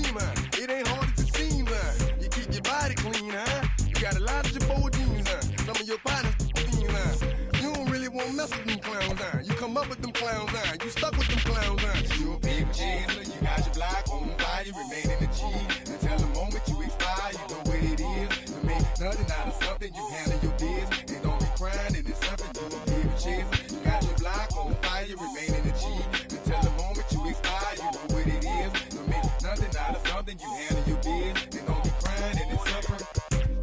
dream, huh? It ain't hard as it seems, huh? You keep your body clean, huh? You got a lot of your bold jeans, huh? Some of your partners fiends, huh? You don't really want to mess with them clowns, huh? You come up with them clowns, huh? You stuck with them clowns, huh? You a big chaser, you got your block on fire, you remain in the G. Until the moment you expire, you know what it is. To make nothing out of something, you handle your biz. And don't be crying, it is something, you a big chaser. You got your block on fire, you remain in the G. Until the moment you expire, you know what it is. To make nothing out of something, you handle your biz. And don't be crying, it is something.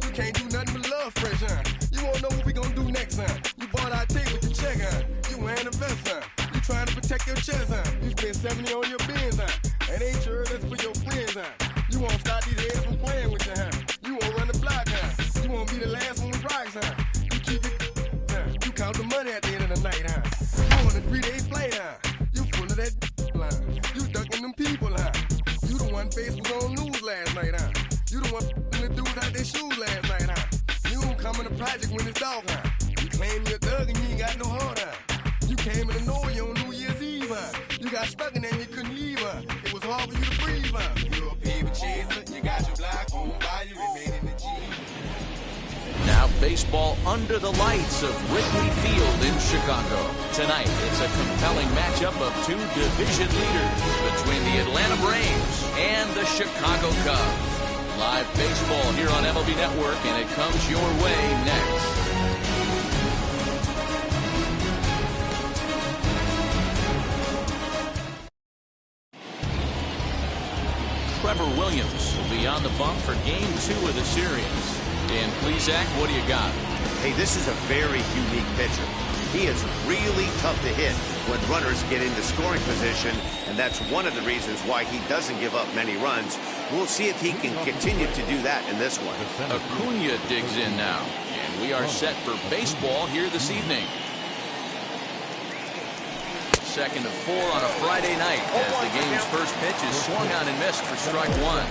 You can't do nothing but love fresh, huh? You won't know what we gonna do next, huh? You bought our tape with your check, huh? You wearing a vest, huh? You trying to protect your chest, huh? You spent 70 on your bins, huh? And ain't sure that's for your friends, huh? You won't stop these heads from playing with you, huh? You won't run the block, huh? You won't be the last one with rocks, huh? You keep it, huh? You count the money at the end of the night, huh? You on a 3-day flight, huh? You full of that line. You ducking them people, huh? You the one face was on news last night, huh? You the one the dudes out their shoes last night, huh? You don't come in the project when it's dark, huh? You claim you're a thug and you ain't got no heart, huh? You came in the Norway on New Year's Eve, huh? You got stuck in there and you couldn't leave, huh? It was hard for you to breathe, huh? You're a paper chaser, you got your block on fire, you remain in the G. Now baseball under the lights of Wrigley Field in Chicago. Tonight, it's a compelling matchup of two division leaders between the Atlanta Braves and the Chicago Cubs. Live baseball here on MLB Network, and it comes your way next. Trevor Williams will be on the bump for Game 2 of the series. Dan Plesac, what do you got? Hey, this is a very unique pitcher. He is really tough to hit when runners get into scoring position, and that's one of the reasons why he doesn't give up many runs. We'll see if he can continue to do that in this one. Acuna digs in now, and we are set for baseball here this evening. Second of 4 on a Friday night as the game's first pitch is swung on and missed for strike one.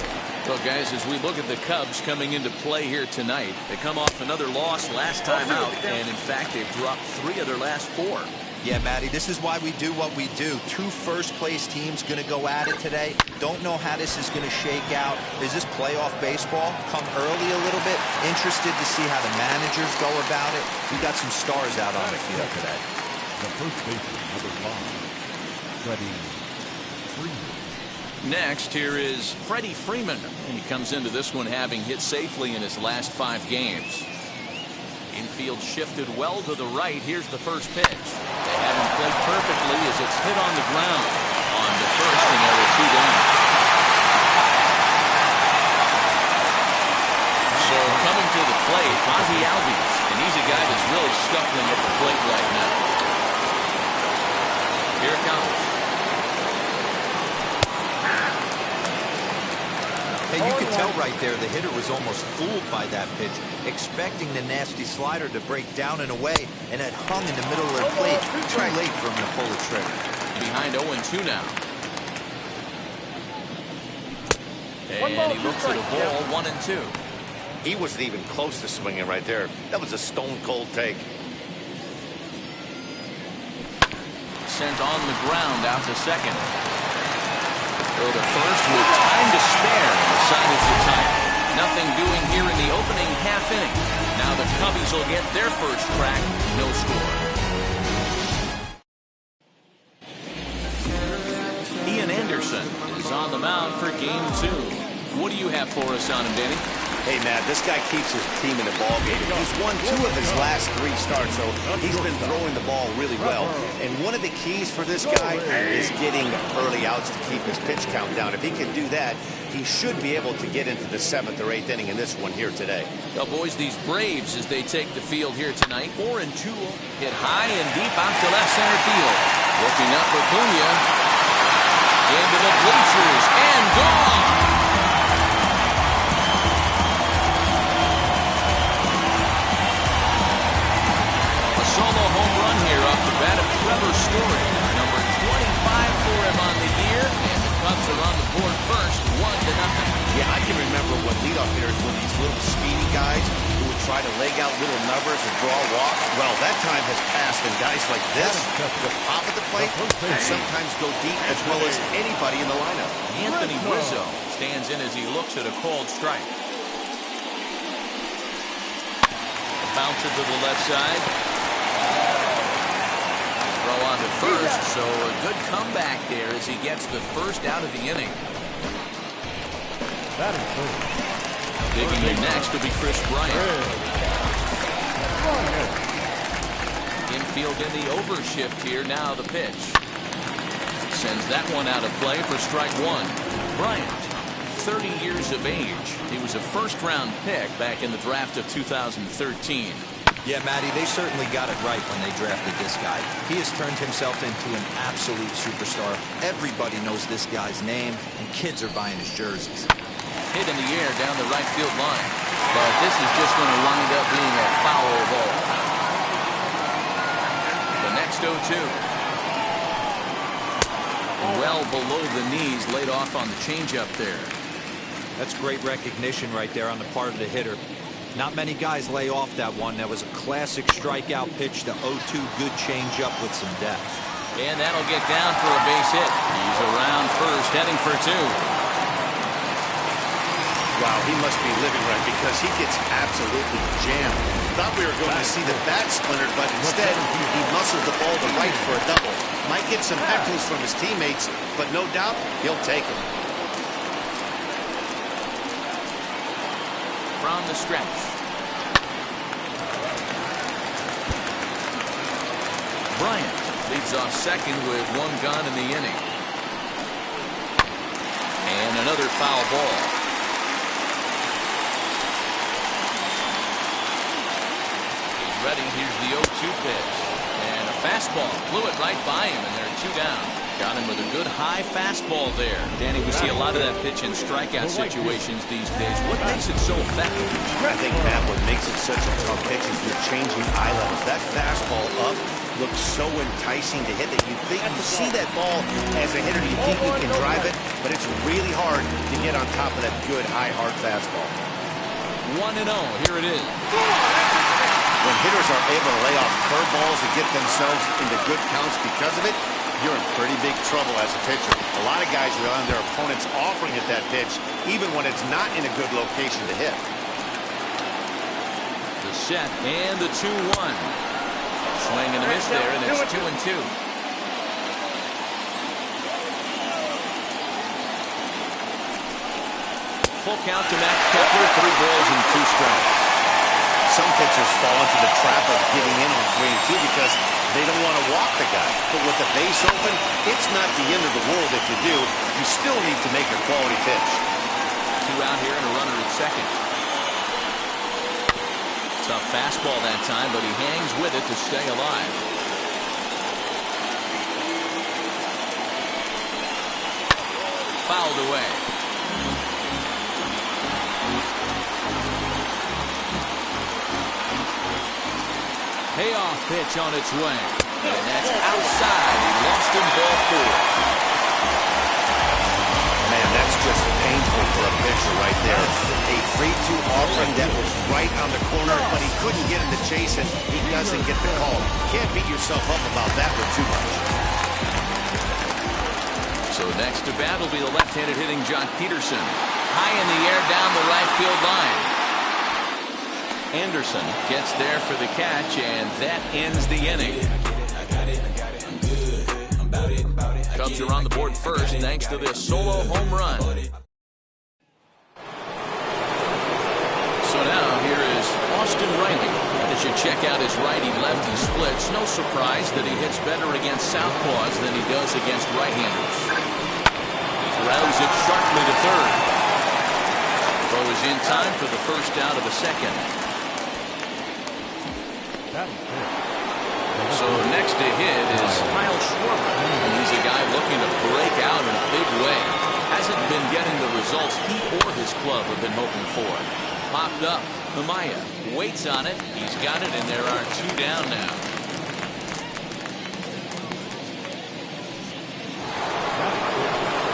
Look, guys, as we look at the Cubs coming into play here tonight, they come off another loss last time out, and in fact, they've dropped 3 of their last 4. Yeah, Matty, this is why we do what we do. 2 first-place teams going to go at it today. Don't know how this is going to shake out. Is this playoff baseball? Come early a little bit. Interested to see how the managers go about it. We got some stars out on the field today. The first baseman, number 5, Freddie Freeman. Next, here is Freddie Freeman. And he comes into this one having hit safely in his last 5 games. Infield shifted well to the right. Here's the first pitch. They have him played perfectly as it's hit on the ground. On to first, and there are 2 down. So coming to the plate, Ozzie Albies. And he's a guy that's really scuffling at the plate right now. Here it comes. Hey, you could tell right there the hitter was almost fooled by that pitch, expecting the nasty slider to break down and away, and it hung in the middle of the plate. Too late for him to pull the trigger. Behind 0-2 now. And he looks at a ball, 1-2. He wasn't even close to swinging right there. That was a stone-cold take. Sent on the ground out to second. Go to first with time to spare, and the sign is the tie. Nothing doing here in the opening half inning. Now the Cubbies will get their first crack, no score. Ian Anderson is on the mound for Game 2. What do you have for us on him, Danny? Hey, Matt, this guy keeps his team in the ball game. He's won 2 of his last 3 starts, so he's been throwing the ball really well. And one of the keys for this guy is getting early outs to keep his pitch count down. If he can do that, he should be able to get into the 7th or 8th inning in this one here today. Well, boys, these Braves, as they take the field here tonight, 4-2, hit high and deep out to left center field. Looking up Acuna. Into the bleachers and gone. Solo home run here off the bat of Trevor Story. Number 25 for him on the year, and the Cubs are on the board first, 1-0. Yeah, I can remember when leadoff hitters were these little speedy guys who would try to leg out little numbers and draw walks. Well, that time has passed, and guys like this will pop at the plate and sometimes go deep as well as anybody in the lineup. Anthony Rizzo stands in as he looks at a called strike. Bouncer to the left side. Throw on to first, so a good comeback there as he gets the first out of the inning. Digging in next will be Chris Bryant. Infield in the overshift here. Now the pitch. Sends that one out of play for strike one. Bryant, 30 years of age. He was a first-round pick back in the draft of 2013. Yeah, Matty, they certainly got it right when they drafted this guy. He has turned himself into an absolute superstar. Everybody knows this guy's name, and kids are buying his jerseys. Hit in the air down the right field line. But this is just going to wind up being a foul ball. The next 0-2. Well below the knees, laid off on the changeup there. That's great recognition right there on the part of the hitter. Not many guys lay off that one. That was a classic strikeout pitch, the 0-2 good changeup with some depth. And that'll get down for a base hit. He's around first, heading for two. Wow, he must be living right because he gets absolutely jammed. Thought we were going to see the bat splintered, but instead he muscles the ball to right for a double. Might get some heckles from his teammates, but no doubt he'll take it. From the stretch. Bryant leads off second with one gun in the inning. And another foul ball. He's ready. Here's the 0-2 pitch. And a fastball. Blew it right by him, and there are two down. Got him with a good high fastball there. Danny, we see a lot of that pitch in strikeout situations these days. What makes it so effective? I think, Matt, what makes it such a tough pitch is you're changing eye levels. That fastball up looks so enticing to hit that you see that ball as a hitter, you think you can drive it, but it's really hard to get on top of that good high, hard fastball. 1-0. Here it is. When hitters are able to lay off curveballs and get themselves into good counts because of it, you're in pretty big trouble as a pitcher. A lot of guys rely on their opponents offering at that pitch, even when it's not in a good location to hit. The set and the 2-1. Swing and a miss there, and it's 2-2. Full count to Max Kepler, 3 balls and 2 strikes. Some pitchers fall into the trap of getting in on 3 and 2 because they don't want to walk the guy. But with the base open, it's not the end of the world if you do. You still need to make a quality pitch. 2 out here and a runner at second. Tough fastball that time, but he hangs with it to stay alive. Fouled away. Payoff pitch on its way. And that's outside. He lost him ball 4. Man, that's just painful for a pitcher right there. A 3-2 offering that was right on the corner, but he couldn't get him to chase it. He doesn't get the call. Can't beat yourself up about that one too much. So next to bat will be the left-handed hitting Jock Peterson. High in the air down the right field line. Anderson gets there for the catch, and that ends the inning. Cubs are on the board first thanks to this solo home run. So now here is Austin Riley. As you check out his righty-lefty splits, no surprise that he hits better against southpaws than he does against right-handers. He grounds it sharply to third. Throw is in time for the first out of the second. So next to hit is Kyle Schwarber. He's a guy looking to break out in a big way. Hasn't been getting the results he or his club have been hoping for. Popped up. Amaya waits on it. He's got it, and there are 2 down now.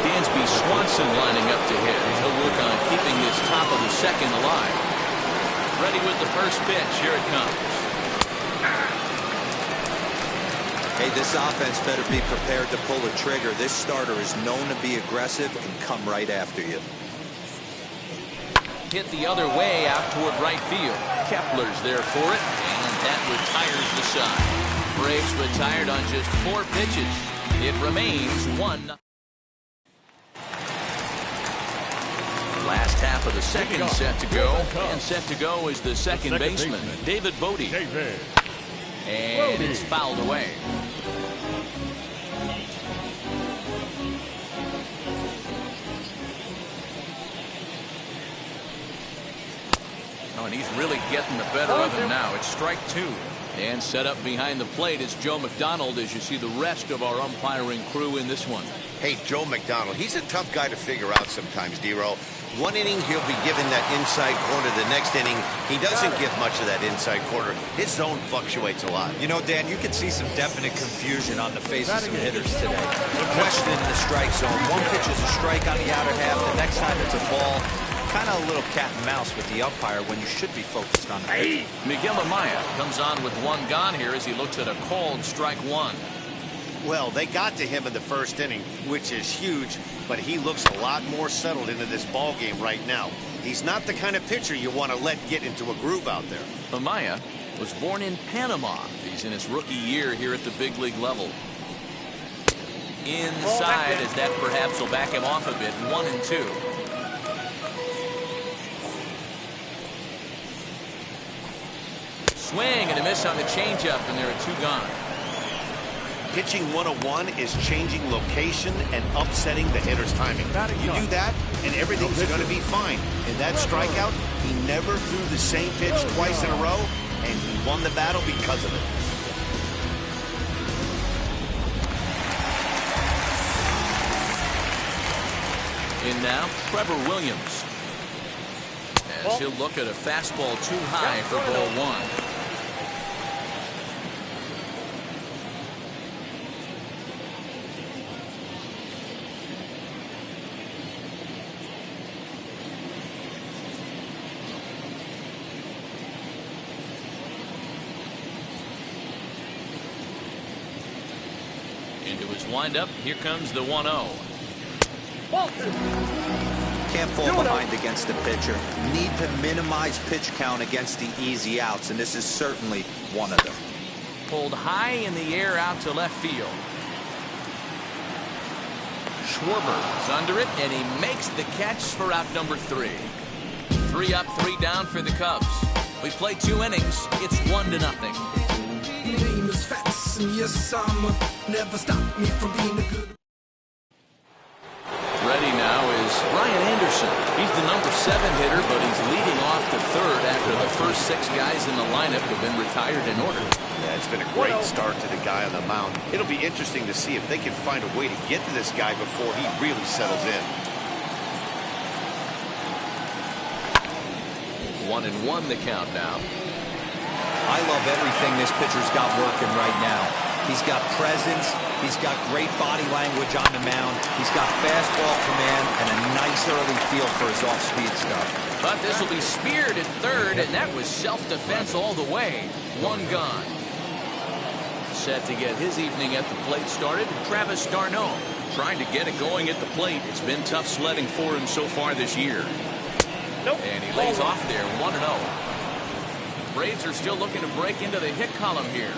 Dansby Swanson lining up to hit. He'll work on keeping this top of the second alive. Ready with the first pitch. Here it comes. Hey, this offense better be prepared to pull the trigger. This starter is known to be aggressive and come right after you. Hit the other way out toward right field. Kepler's there for it, and that retires the side. Braves retired on just 4 pitches. It remains 1-0. Last half of the second set to go, and set to go is the second baseman, David Bote. And it's fouled away. Oh, and he's really getting the better of him now. It's strike 2. And set up behind the plate is Joe McDonald as you see the rest of our umpiring crew in this one. Hey, Joe McDonald, he's a tough guy to figure out sometimes, D-Row. One inning, he'll be given that inside corner. The next inning, he doesn't give much of that inside corner. His zone fluctuates a lot. You know, Dan, you can see some definite confusion on the faces of hitters today. Questioning the strike zone. One pitch is a strike on the outer half. The next time it's a ball. Kind of a little cat and mouse with the umpire when you should be focused on the pitch. Miguel Amaya comes on with 1 gone here as he looks at a called strike 1. Well, they got to him in the first inning, which is huge, but he looks a lot more settled into this ball game right now. He's not the kind of pitcher you want to let get into a groove out there. Amaya was born in Panama. He's in his rookie year here at the big league level. Inside as that perhaps will back him off a bit. 1-2. Swing and a miss on the changeup, and there are 2 gone. Pitching 101 is changing location and upsetting the hitter's timing. You do that, and everything's going to be fine. In that strikeout, he never threw the same pitch twice in a row, and he won the battle because of it. In now, Trevor Williams. As he'll look at a fastball too high for ball 1. Into his windup, here comes the 1-0. Can't fall behind against the pitcher. Need to minimize pitch count against the easy outs, and this is certainly one of them. Pulled high in the air out to left field. Schwarber is under it, and he makes the catch for out number 3. 3 up, 3 down for the Cubs. We play 2 innings. It's 1-0. Name is Fats, and yes, never stop me from being a good. Ready now is Brian Anderson. He's the number 7 hitter, but he's leading off the 3rd after the first 6 guys in the lineup have been retired in order. Yeah, it's been a great start to the guy on the mound. It'll be interesting to see if they can find a way to get to this guy before he really settles in. 1-1 the count now. I love everything this pitcher's got working right now. He's got presence. He's got great body language on the mound. He's got fastball command and a nice early feel for his off-speed stuff. But this will be speared at 3rd, and that was self-defense all the way. 1 gone. Set to get his evening at the plate started, Travis d'Arnaud. Trying to get it going at the plate. It's been tough sledding for him so far this year. And he lays off there, 1-0. Braves are still looking to break into the hit column here.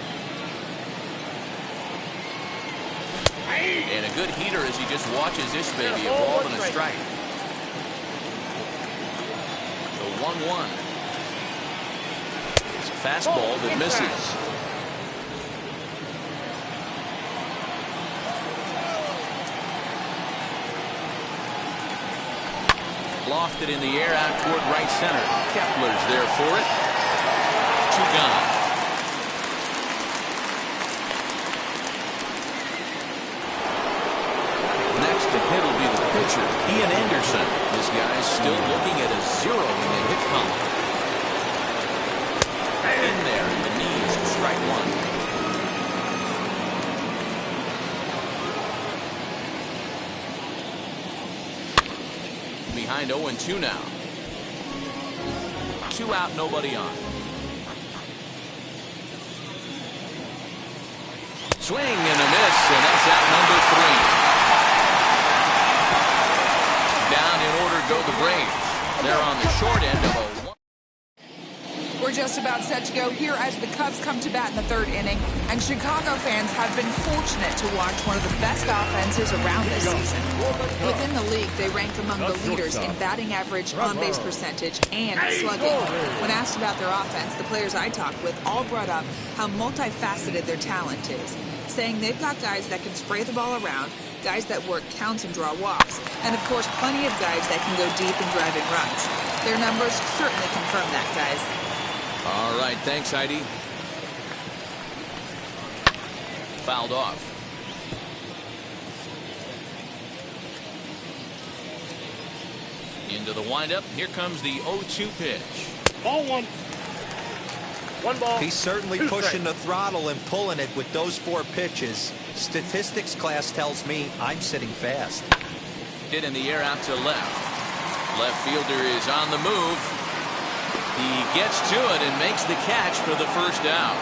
And a good heater as he just watches this baby evolve in a strike. The 1-1. It's a fastball that misses. Lofted in the air out toward right center. Kepler's there for it. 2 gone. Next to hit will be the pitcher, Ian Anderson. This guy's still looking at a 0 in the hit column. In there, in the knees, strike 1. Behind 0-2 now. 2 out, nobody on. Swing and a miss, and that's out number 3. Down in order go the Braves. They're on the short end of a 1. We're just about set to go here as the Cubs come to bat in the 3rd inning, and Chicago fans have been fortunate to watch one of the best offenses around this season. Within the league, they rank among the leaders in batting average, on-base percentage, and slugging. When asked about their offense, the players I talked with all brought up how multifaceted their talent is, saying they've got guys that can spray the ball around, guys that work counts and draw walks, and of course plenty of guys that can go deep and drive in runs. Their numbers certainly confirm that, guys. All right, thanks, Heidi. Fouled off. Into the windup. Here comes the 0-2 pitch. Ball 1. 1 ball. He's certainly pushing the throttle and pulling it with those 4 pitches. Statistics class tells me I'm sitting fast. Hit in the air out to left. Left fielder is on the move. He gets to it and makes the catch for the first out.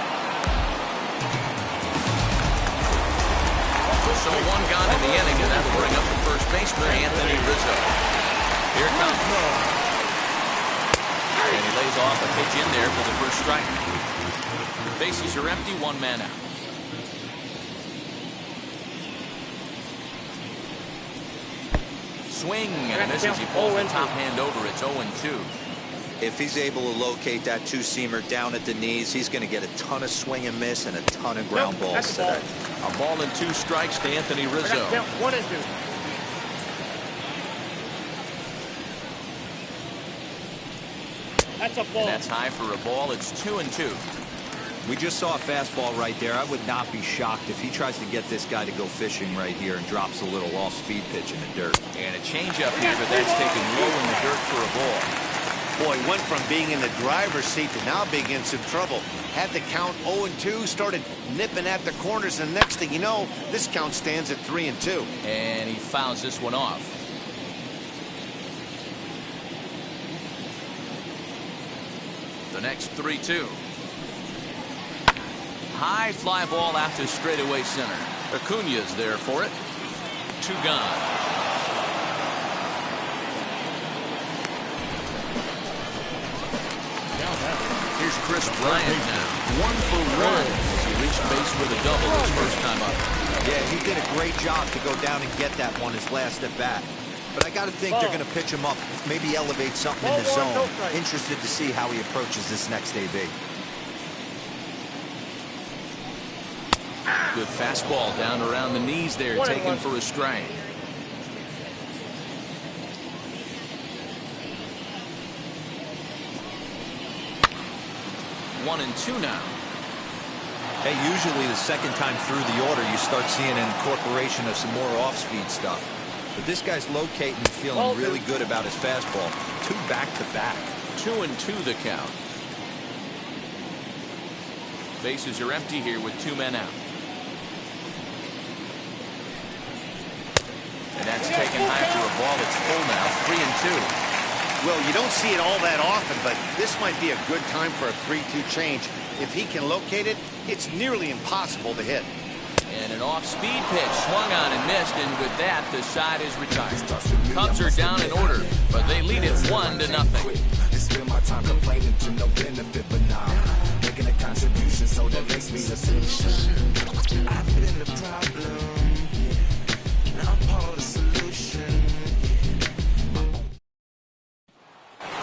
So 1 gone in the inning, and that'll bring up the first baseman, Anthony Rizzo. Here it comes. And he lays off a pitch in there for the first strike. Bases are empty, 1 man out. Swing and a miss as he pulls the top hand over. It's 0-2. If he's able to locate that 2-seamer down at the knees, he's going to get a ton of swing and miss and a ton of ground balls today. A ball and 2 strikes to Anthony Rizzo. 1 and 2. That's a ball. And that's high for a ball. It's 2-2. We just saw a fastball right there. I would not be shocked if he tries to get this guy to go fishing right here and drops a little off-speed pitch in the dirt. And a changeup here, but that's taken low in the dirt for a ball. Boy, went from being in the driver's seat to now being in some trouble. Had the count 0-2, started nipping at the corners, and next thing you know, this count stands at 3-2. And he fouls this one off. The next 3-2. High fly ball out to straightaway center. Acuna's there for it. 2 gone. Here's Chris Bryant now. 1 for 1 as he reached base with a double his first time up. Yeah, he did a great job to go down and get that one his last at bat. But I got to think they're going to pitch him up, maybe elevate something in the zone. Interested to see how he approaches this next AB. Good fastball down around the knees there, taken for a strike. One and 2 now. Hey, usually the second time through the order, you start seeing an incorporation of some more off-speed stuff. But this guy's locating and feeling really good about his fastball. 2 back-to-back. 2-2 the count. Bases are empty here with 2 men out. And that's taken high for a ball. It's full now. 3-2. Well, you don't see it all that often, but this might be a good time for a 3-2 change. If he can locate it, it's nearly impossible to hit. And an off-speed pitch swung on and missed, and with that, the side is retired. Cubs are down in order, but they lead it 1-0. Spend my time complaining to no benefit, but nah, making a contribution, so that makes me the solution. I've been the problem, now I'm part of the solution.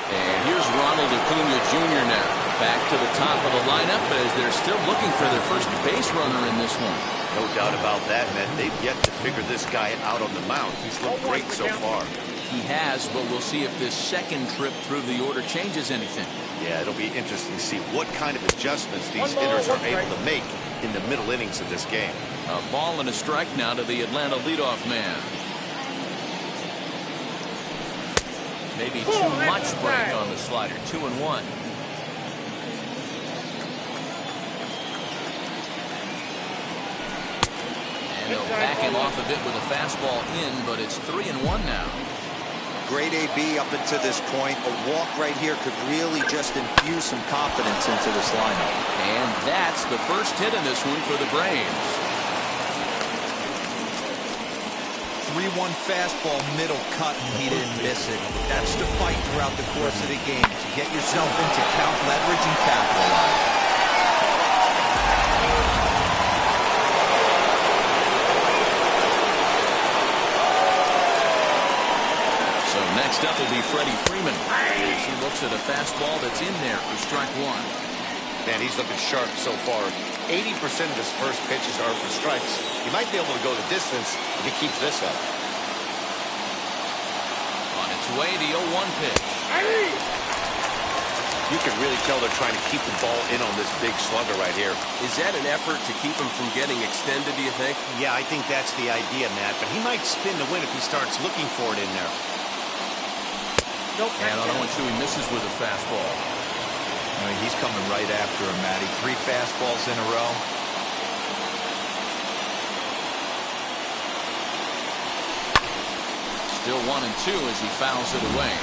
And here's Ronald Acuna Jr. now, back to the top of the lineup as they're still looking for their first base runner in this one. No doubt about that, man. They've yet to figure this guy out on the mound. He's looked great so far. He has, but we'll see if this second trip through the order changes anything. Yeah, it'll be interesting to see what kind of adjustments these hitters are able to make in the middle innings of this game. A ball and a strike now to the Atlanta leadoff man. Maybe too much break on the slider. 2-1. And they'll back him off a bit with a fastball in, but it's 3-1 now. great AB up until this point. A walk right here could really just infuse some confidence into this lineup. And that's the first hit in this one for the Braves. 3-1 fastball, middle cut, and he didn't miss it. That's the fight throughout the course of the game, to get yourself into count leverage and capitalize. So next up will be Freddie Freeman. He looks at a fastball that's in there for strike one. Man, he's looking sharp so far. 80% of his first pitches are for strikes. He might be able to go the distance if he keeps this up. On its way, the 0-1 pitch. You can really tell they're trying to keep the ball in on this big slugger right here. Is that an effort to keep him from getting extended, do you think? Yeah, I think that's the idea, Matt. But he might spin the win if he starts looking for it in there. And on 0-2, he misses with a fastball. I mean, he's coming right after him, Matty. 3 fastballs in a row. Still 1-2 as he fouls it away.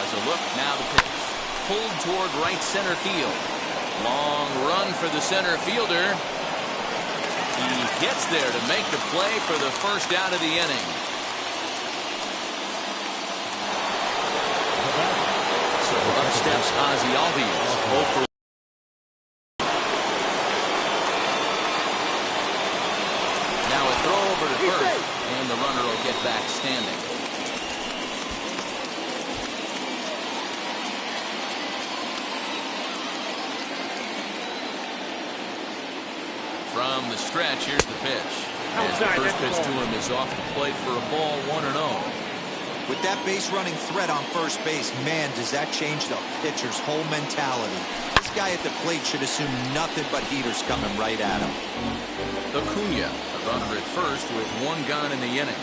As a look, now the pitch. Pulled toward right center field. Long run for the center fielder. He gets there to make the play for the first out of the inning. So up steps Ozzie Albies. Now a throw over to first, and the runner will get back standing. From the stretch, here's the pitch. As the first pitch to him is off the plate for a ball, 1-0. With that base running threat on first base, man, does that change the pitcher's whole mentality. This guy at the plate should assume nothing but heaters coming right at him. Acuna, a runner at first with 1 gone in the inning.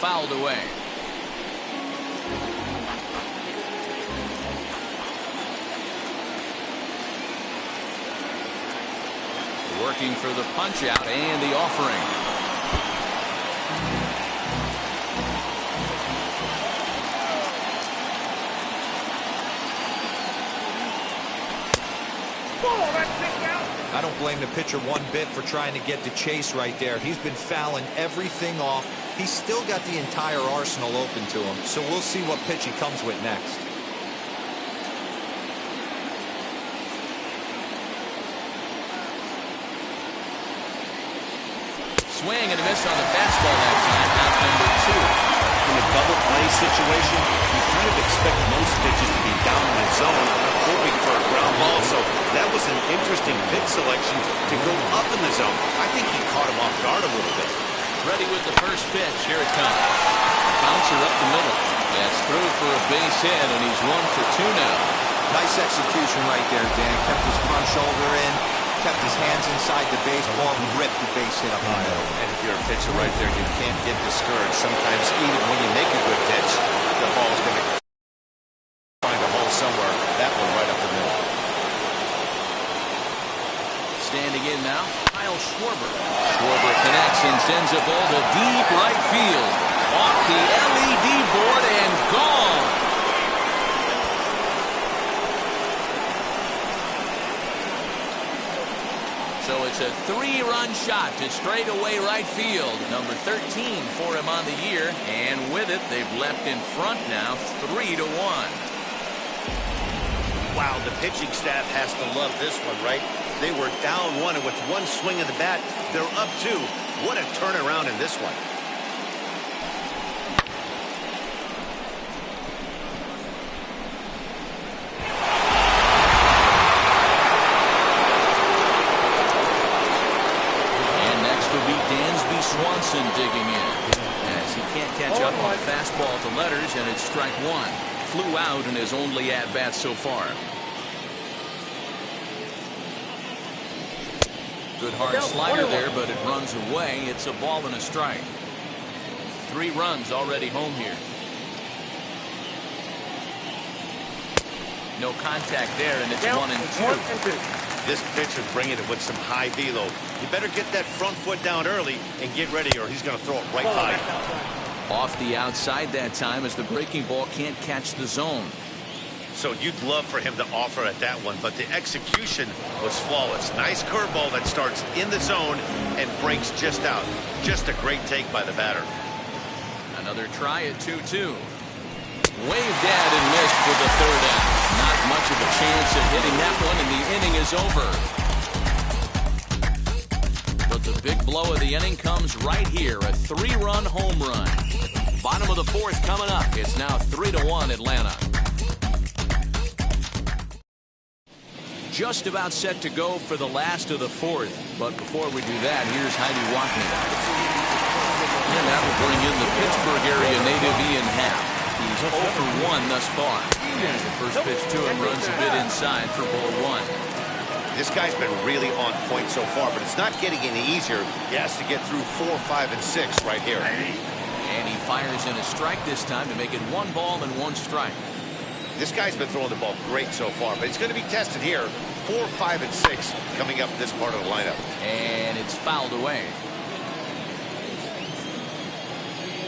Fouled away. Working for the punch out and the offering. I don't blame the pitcher one bit for trying to get the chase right there. He's been fouling everything off. He's still got the entire arsenal open to him. So we'll see what pitch he comes with next. Swing and a miss on the fastball that time. Out number 2. In a double play situation, you kind of expect most pitches to be down in the zone, hoping for a ground ball. So that was an interesting pitch selection to go up in the zone. I think he caught him off guard a little bit. Ready with the first pitch. Here it comes. Bouncer up the middle. That's through for a base hit, and he's 1 for 2 now. Nice execution right there, Dan. Kept his front shoulder in, kept his hands inside the baseball, and ripped the base hit up the middle. And if you're a pitcher right there, you can't get discouraged. Sometimes even when you make a good pitch, the ball's going to find a hole somewhere. That one right up the middle. Standing in now, Kyle Schwarber. Schwarber connects and sends a ball to deep right field. Off the LED board and gone. So it's a 3-run shot to straightaway right field. Number 13 for him on the year. And with it, they've leapt in front now, 3-1. Wow, the pitching staff has to love this one, right? They were down 1, and with 1 swing of the bat, they're up 2. What a turnaround in this one. Swanson digging in as he can't catch up on fastball to letters, and it's strike 1. Flew out in his only at-bat so far. Good hard slider there, but it runs away. It's a ball and a strike. 3 runs already home here. No contact there, and it's 1-2. This pitcher's bringing it with some high velo. You better get that front foot down early and get ready, or he's going to throw it right by you. Off the outside that time, as the breaking ball can't catch the zone. So you'd love for him to offer at that one, but the execution was flawless. Nice curveball that starts in the zone and breaks just out. Just a great take by the batter. Another try at 2-2. Waved at and missed for the third out. Not much of a chance of hitting that one, and the inning is over. But the big blow of the inning comes right here, a 3-run home run. Bottom of the fourth coming up. It's now 3-1 Atlanta. Just about set to go for the last of the fourth. But before we do that, here's Heidi Walkman. And that will bring in the Pittsburgh area native Ian Happ. He's 0 for 1 thus far. And the first pitch to him runs a bit inside for ball 1. This guy's been really on point so far, but it's not getting any easier. He has to get through 4, 5, and 6 right here. And he fires in a strike this time to make it 1 ball and 1 strike. This guy's been throwing the ball great so far, but it's going to be tested here. 4, 5, and 6 coming up this part of the lineup. And it's fouled away.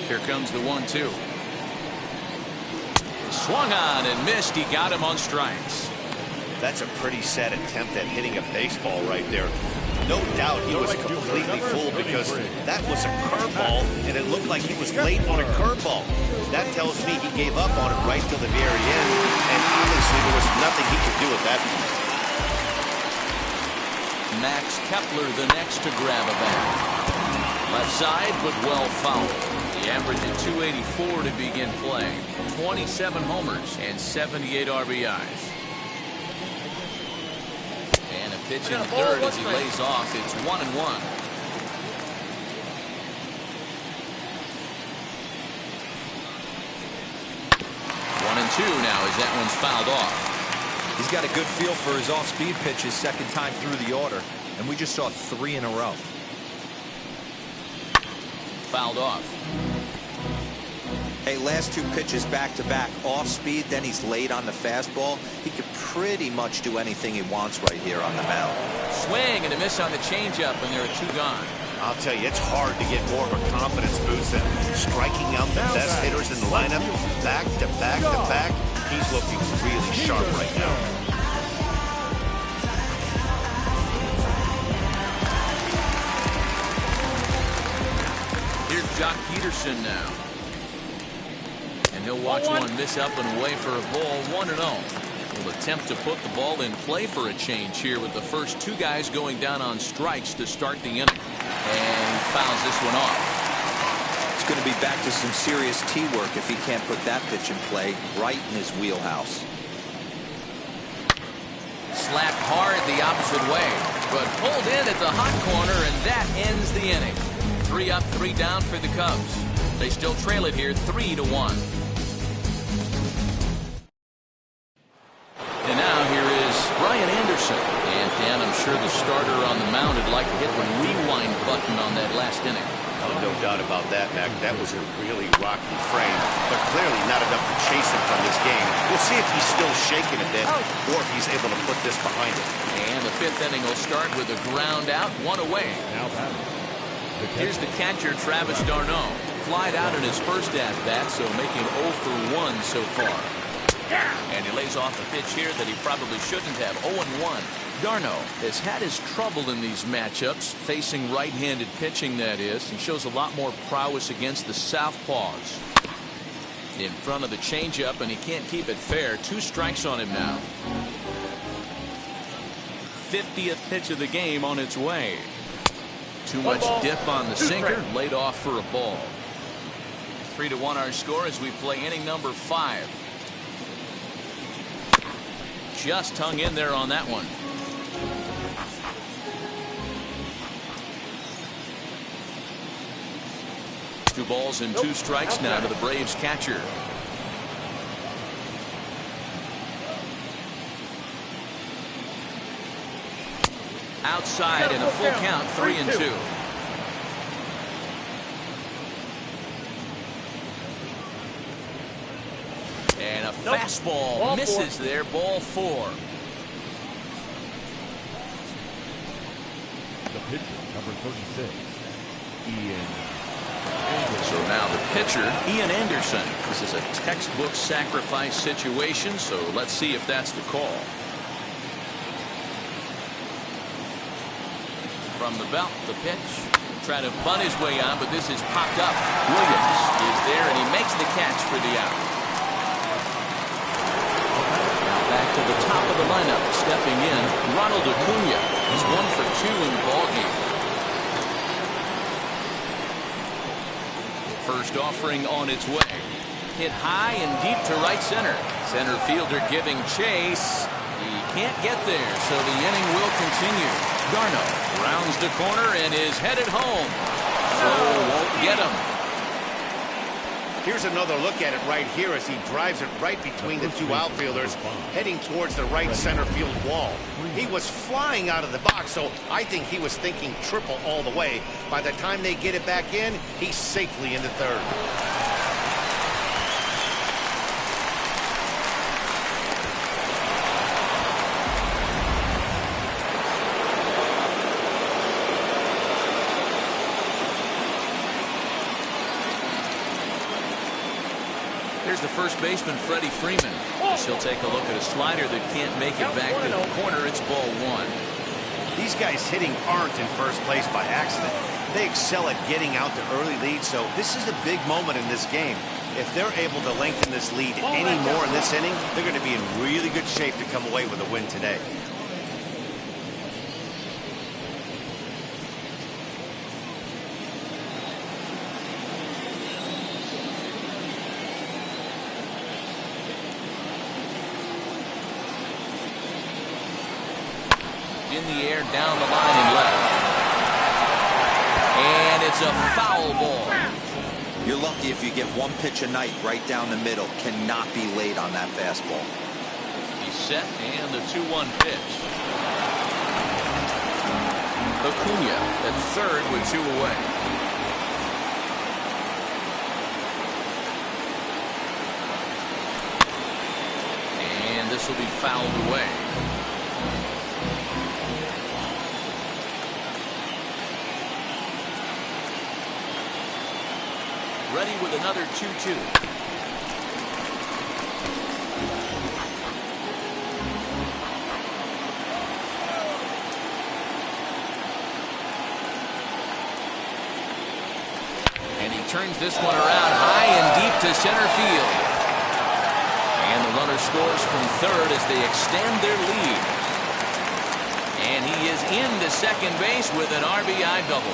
Here comes the 1-2. Swung on and missed. He got him on strikes. That's a pretty sad attempt at hitting a baseball right there. No doubt he was completely fooled because that was a curveball, and it looked like he was late on a curveball. That tells me he gave up on it right till the very end, and obviously there was nothing he could do at that point. Max Kepler the next to grab a bat. Left side, but well fouled. The average at 284 to begin play. 27 homers and 78 RBIs. And a pitch in third as he lays off. It's 1-1. 1-2 now as that one's fouled off. He's got a good feel for his off-speed pitches second time through the order, and we just saw 3 in a row. Fouled off. Hey, last 2 pitches back-to-back off speed, then he's late on the fastball. He could pretty much do anything he wants right here on the mound. Swing and a miss on the changeup, and there are 2 gone. I'll tell you, it's hard to get more of a confidence boost than striking out the best hitters in the lineup. Back to back to back, he's looking really sharp right now. Here's Jock Peterson now. And he'll watch one miss up and away for a ball. 1-0. Will attempt to put the ball in play for a change here with the first 2 guys going down on strikes to start the inning. And he fouls this one off. It's going to be back to some serious T-work if he can't put that pitch in play right in his wheelhouse. Slapped hard the opposite way, but pulled in at the hot corner, and that ends the inning. 3 up, 3 down for the Cubs. They still trail it here 3-1. And now here is Brian Anderson. And Dan, I'm sure the starter on the mound would like to hit the rewind button on that last inning. Oh, no doubt about that, Mac. That was a really rocky frame, but clearly not enough to chase him from this game. We'll see if he's still shaking a bit or if he's able to put this behind him. And the 5th inning will start with a ground out, 1 away. Here's the catcher, Travis d'Arnaud. Flied out in his first at-bat, so making 0 for 1 so far. And he lays off a pitch here that he probably shouldn't have. 0-1. d'Arnaud has had his trouble in these matchups, facing right-handed pitching, that is. He shows a lot more prowess against the southpaws. In front of the changeup, and he can't keep it fair. 2 strikes on him now. 50th pitch of the game on its way. Too much dip on the sinker, laid off for a ball. 3-1 our score as we play inning number 5. Just hung in there on that one. Two balls and 2 strikes now to the Braves catcher. Outside in a full count, 3-2. And a Fastball misses there, ball 4. The pitcher, number 36, Ian. So now the pitcher, Ian Anderson. This is a textbook sacrifice situation, so let's see if that's the call. From the belt, the pitch. Trying to bunt his way on, but this is popped up. Williams is there, and he makes the catch for the out. Now back to the top of the lineup, stepping in, Ronald Acuna. He's 1 for 2 in the ballgame. First offering on its way. Hit high and deep to right center. Center fielder giving chase. He can't get there, so the inning will continue. Garno rounds the corner and is headed home. So won't get him. Here's another look at it right here as he drives it right between the two outfielders, heading towards the right center field wall. He was flying out of the box, so I think he was thinking triple all the way. By the time they get it back in, he's safely into third. Here's the first baseman, Freddie Freeman. He'll take a look at a slider that can't make it back to the corner. It's ball 1. These guys hitting aren't in first place by accident. They excel at getting out to early leads, so this is a big moment in this game. If they're able to lengthen this lead any more in this inning, they're going to be in really good shape to come away with a win today. In the air, down the line and left. And it's a foul ball. You're lucky if you get one pitch a night right down the middle. Cannot be late on that fastball. He's set, and the 2-1 pitch. Acuna at third with 2 away. And this will be fouled away. Ready with another 2-2. And he turns this one around high and deep to center field. And the runner scores from third as they extend their lead. And he is into second base with an RBI double.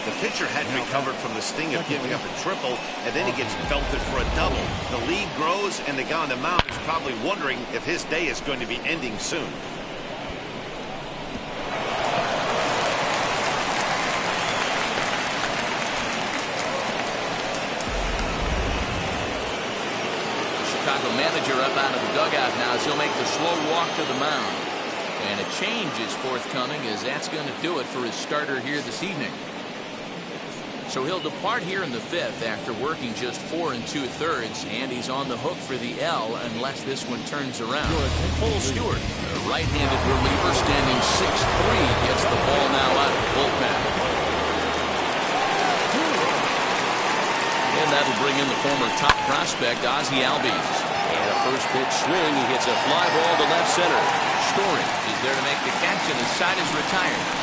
The pitcher hadn't recovered from the sting of giving up a triple, and then he gets belted for a double. The lead grows, and the guy on the mound is probably wondering if his day is going to be ending soon. Chicago manager up out of the dugout now as he'll make the slow walk to the mound. And a change is forthcoming as that's going to do it for his starter here this evening. So he'll depart here in the 5th after working just 4 2/3, and he's on the hook for the L unless this one turns around. Cole Stewart, a right-handed reliever standing 6'3", gets the ball now out of the bullpen. And that'll bring in the former top prospect, Ozzie Albies. And a first pitch swing, he hits a fly ball to left center. Story is there to make the catch, and his side is retired.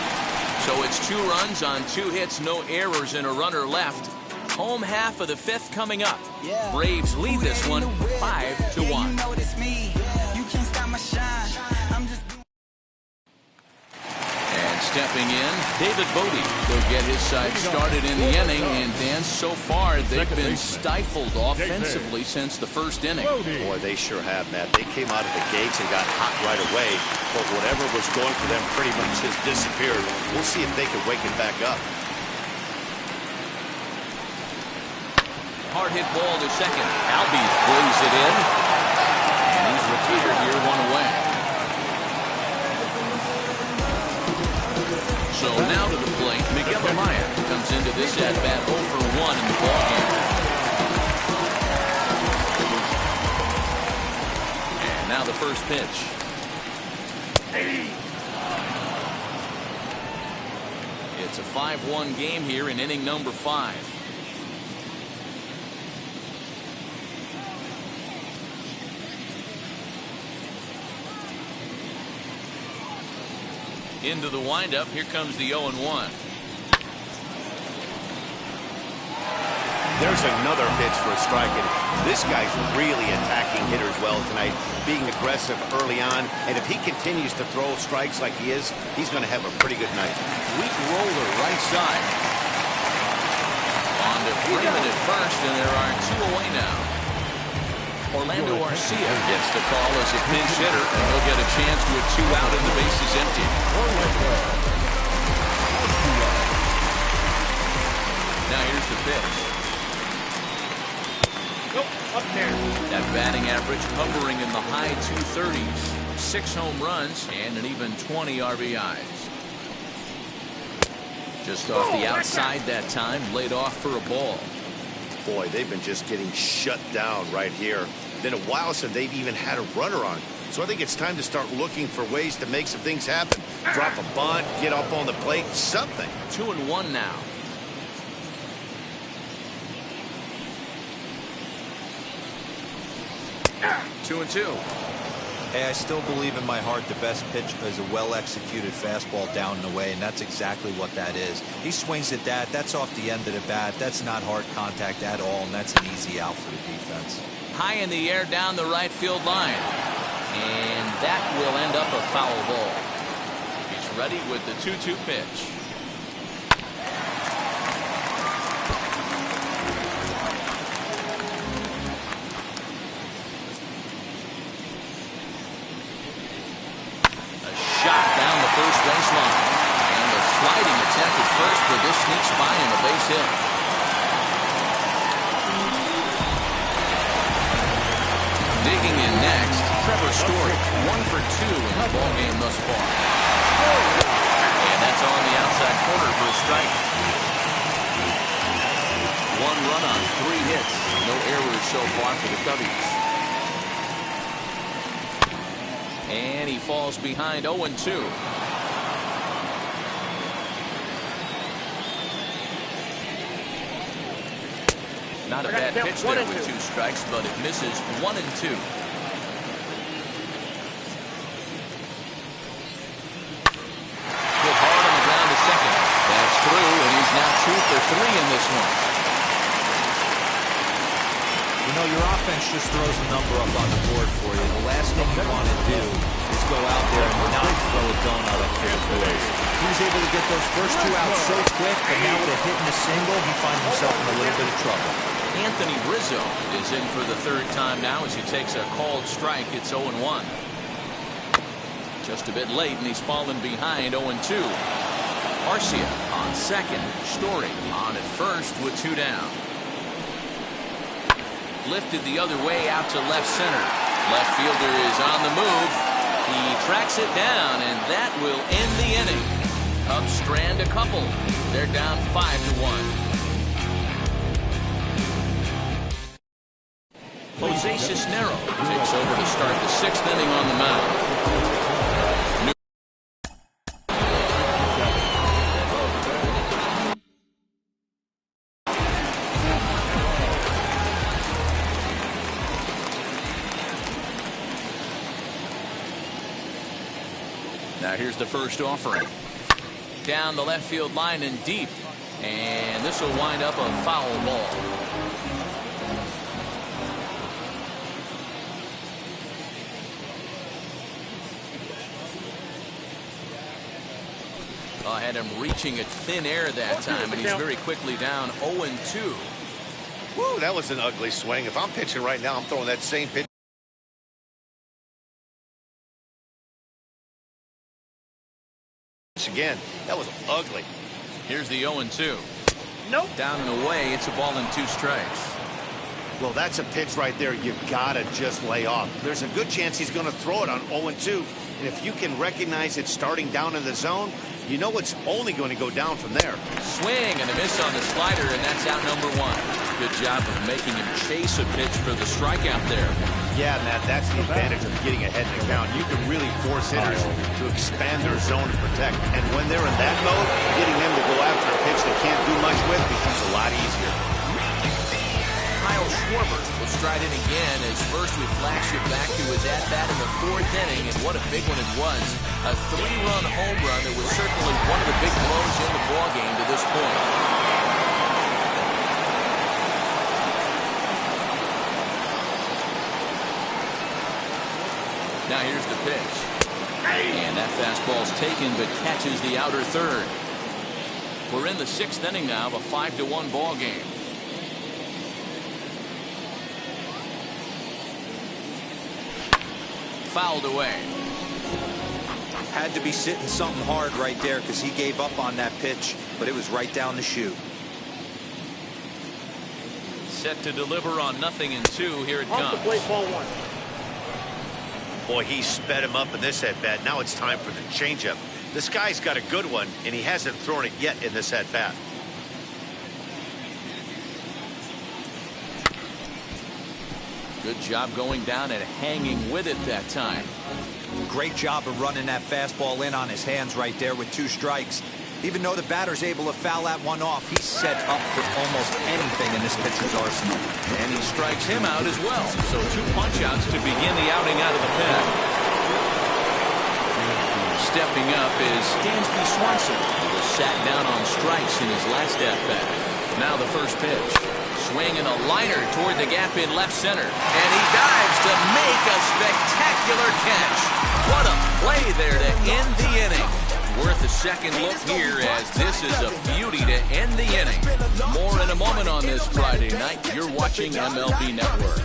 So it's 2 runs on 2 hits, no errors, and a runner left. Home half of the 5th coming up. Braves lead this one 5-1. And stepping in, David Bodie will get his side started in the inning. And Dan, so far they've been stifled offensively since the first inning. Boy, they sure have, Matt. They came out of the gates and got hot right away. But whatever was going for them pretty much has disappeared. We'll see if they can wake it back up. Hard hit ball to second. Albies brings it in. And he's retired here, 1 away. So now to the plate, Miguel Amaya comes into this at-bat 0 for 1 in the ballgame. the first pitch. It's a 5-1 game here in inning number 5. Into the windup. Here comes the 0-1. There's another pitch for a strike, and this guy's really attacking hitters well tonight, being aggressive early on, and if he continues to throw strikes like he is, he's going to have a pretty good night. Weak roller right side. On to Freeman at first, and there are 2 away now. Orlando Arcia gets the call as a pinch hitter, and he'll get a chance with 2 out and the bases empty. Now here's the pitch. Up there. That batting average hovering in the high 230s. 6 home runs and an even 20 RBIs. Just off the outside that time, laid off for a ball. Boy, they've been just getting shut down right here. Been a while since they've even had a runner on. So I think it's time to start looking for ways to make some things happen. Drop a bunt, get up on the plate, something. 2-1 now. 2-2. Hey, I still believe in my heart the best pitch is a well-executed fastball down and away, and that's exactly what that is. He swings at that. That's off the end of the bat. That's not hard contact at all, and that's an easy out for the defense. High in the air down the right field line. And that will end up a foul ball. He's ready with the 2-2 pitch. First baseline, and the sliding attempt at first, but this sneaks by him, a base hit. Digging in next, Trevor Story, 1 for 2 in the ballgame thus far. And that's on the outside corner for a strike. 1 run on 3 hits, no errors so far for the Cubbies. And he falls behind 0-2. Not a bad pitch there with 2 strikes, but it misses 1-2. Hit hard on the ground to second. That's through, and he's now 2 for 3 in this one. You know, your offense just throws a number up on the board for you. The last thing you want to do is go out there and not throw a donut up to the boys. He was able to get those first 2 out so quick, but now with a hit and a single, he finds himself in a little bit of trouble. Anthony Rizzo is in for the 3rd time now as he takes a called strike. It's 0-1. Just a bit late, and he's fallen behind 0-2. Arcia on second. Story on at first with 2 down. Lifted the other way out to left center. Left fielder is on the move. He tracks it down, and that will end the inning. Cubs strand a couple. They're down 5-1. Jose Cisnero takes over to start the 6th inning on the mound. Now here's the first offering. Down the left field line and deep. And this will wind up a foul ball. I had him reaching at thin air that time, and he's very quickly down 0-2. Woo, that was an ugly swing. If I'm pitching right now, I'm throwing that same pitch. Again, that was ugly. Here's the 0-2. Nope. Down and away. It's a ball and 2 strikes. Well, that's a pitch right there you gotta just lay off. There's a good chance he's going to throw it on 0-2. And if you can recognize it starting down in the zone, you know it's only going to go down from there. Swing and a miss on the slider, and that's out number 1. Good job of making him chase a pitch for the strikeout there. Yeah, Matt, that's the advantage of getting ahead in the count. You can really force hitters to expand their zone to protect. And when they're in that mode, getting them to go after a pitch they can't do much with becomes a lot easier. Kyle Schwarber will stride in again as first we flash you back to his at-bat in the 4th inning, and what a big one it was. A 3-run home run that was certainly one of the big blows in the ballgame to this point. Now here's the pitch. And that fastball's taken but catches the outer third. We're in the 6th inning now of a 5-1 ball game. Fouled away. Had to be sitting something hard right there because he gave up on that pitch, but it was right down the chute. Set to deliver on 0-2. Here it comes. Off the plate, ball 1. Boy, he sped him up in this at-bat. Now it's time for the changeup. This guy's got a good one, and he hasn't thrown it yet in this at-bat. Good job going down and hanging with it that time. Great job of running that fastball in on his hands right there with 2 strikes. Even though the batter's able to foul that one off, he's set up for almost anything in this pitcher's arsenal. And he strikes him out as well. So 2 punch-outs to begin the outing out of the pen. Stepping up is Dansby Swanson, who was sat down on strikes in his last at-bat. Now the first pitch. Swinging a liner toward the gap in left center. And he dives to make a spectacular catch. What a play there to end the inning. Worth a second look here as this is a beauty to end the inning. More in a moment on this Friday night. You're watching MLB Network.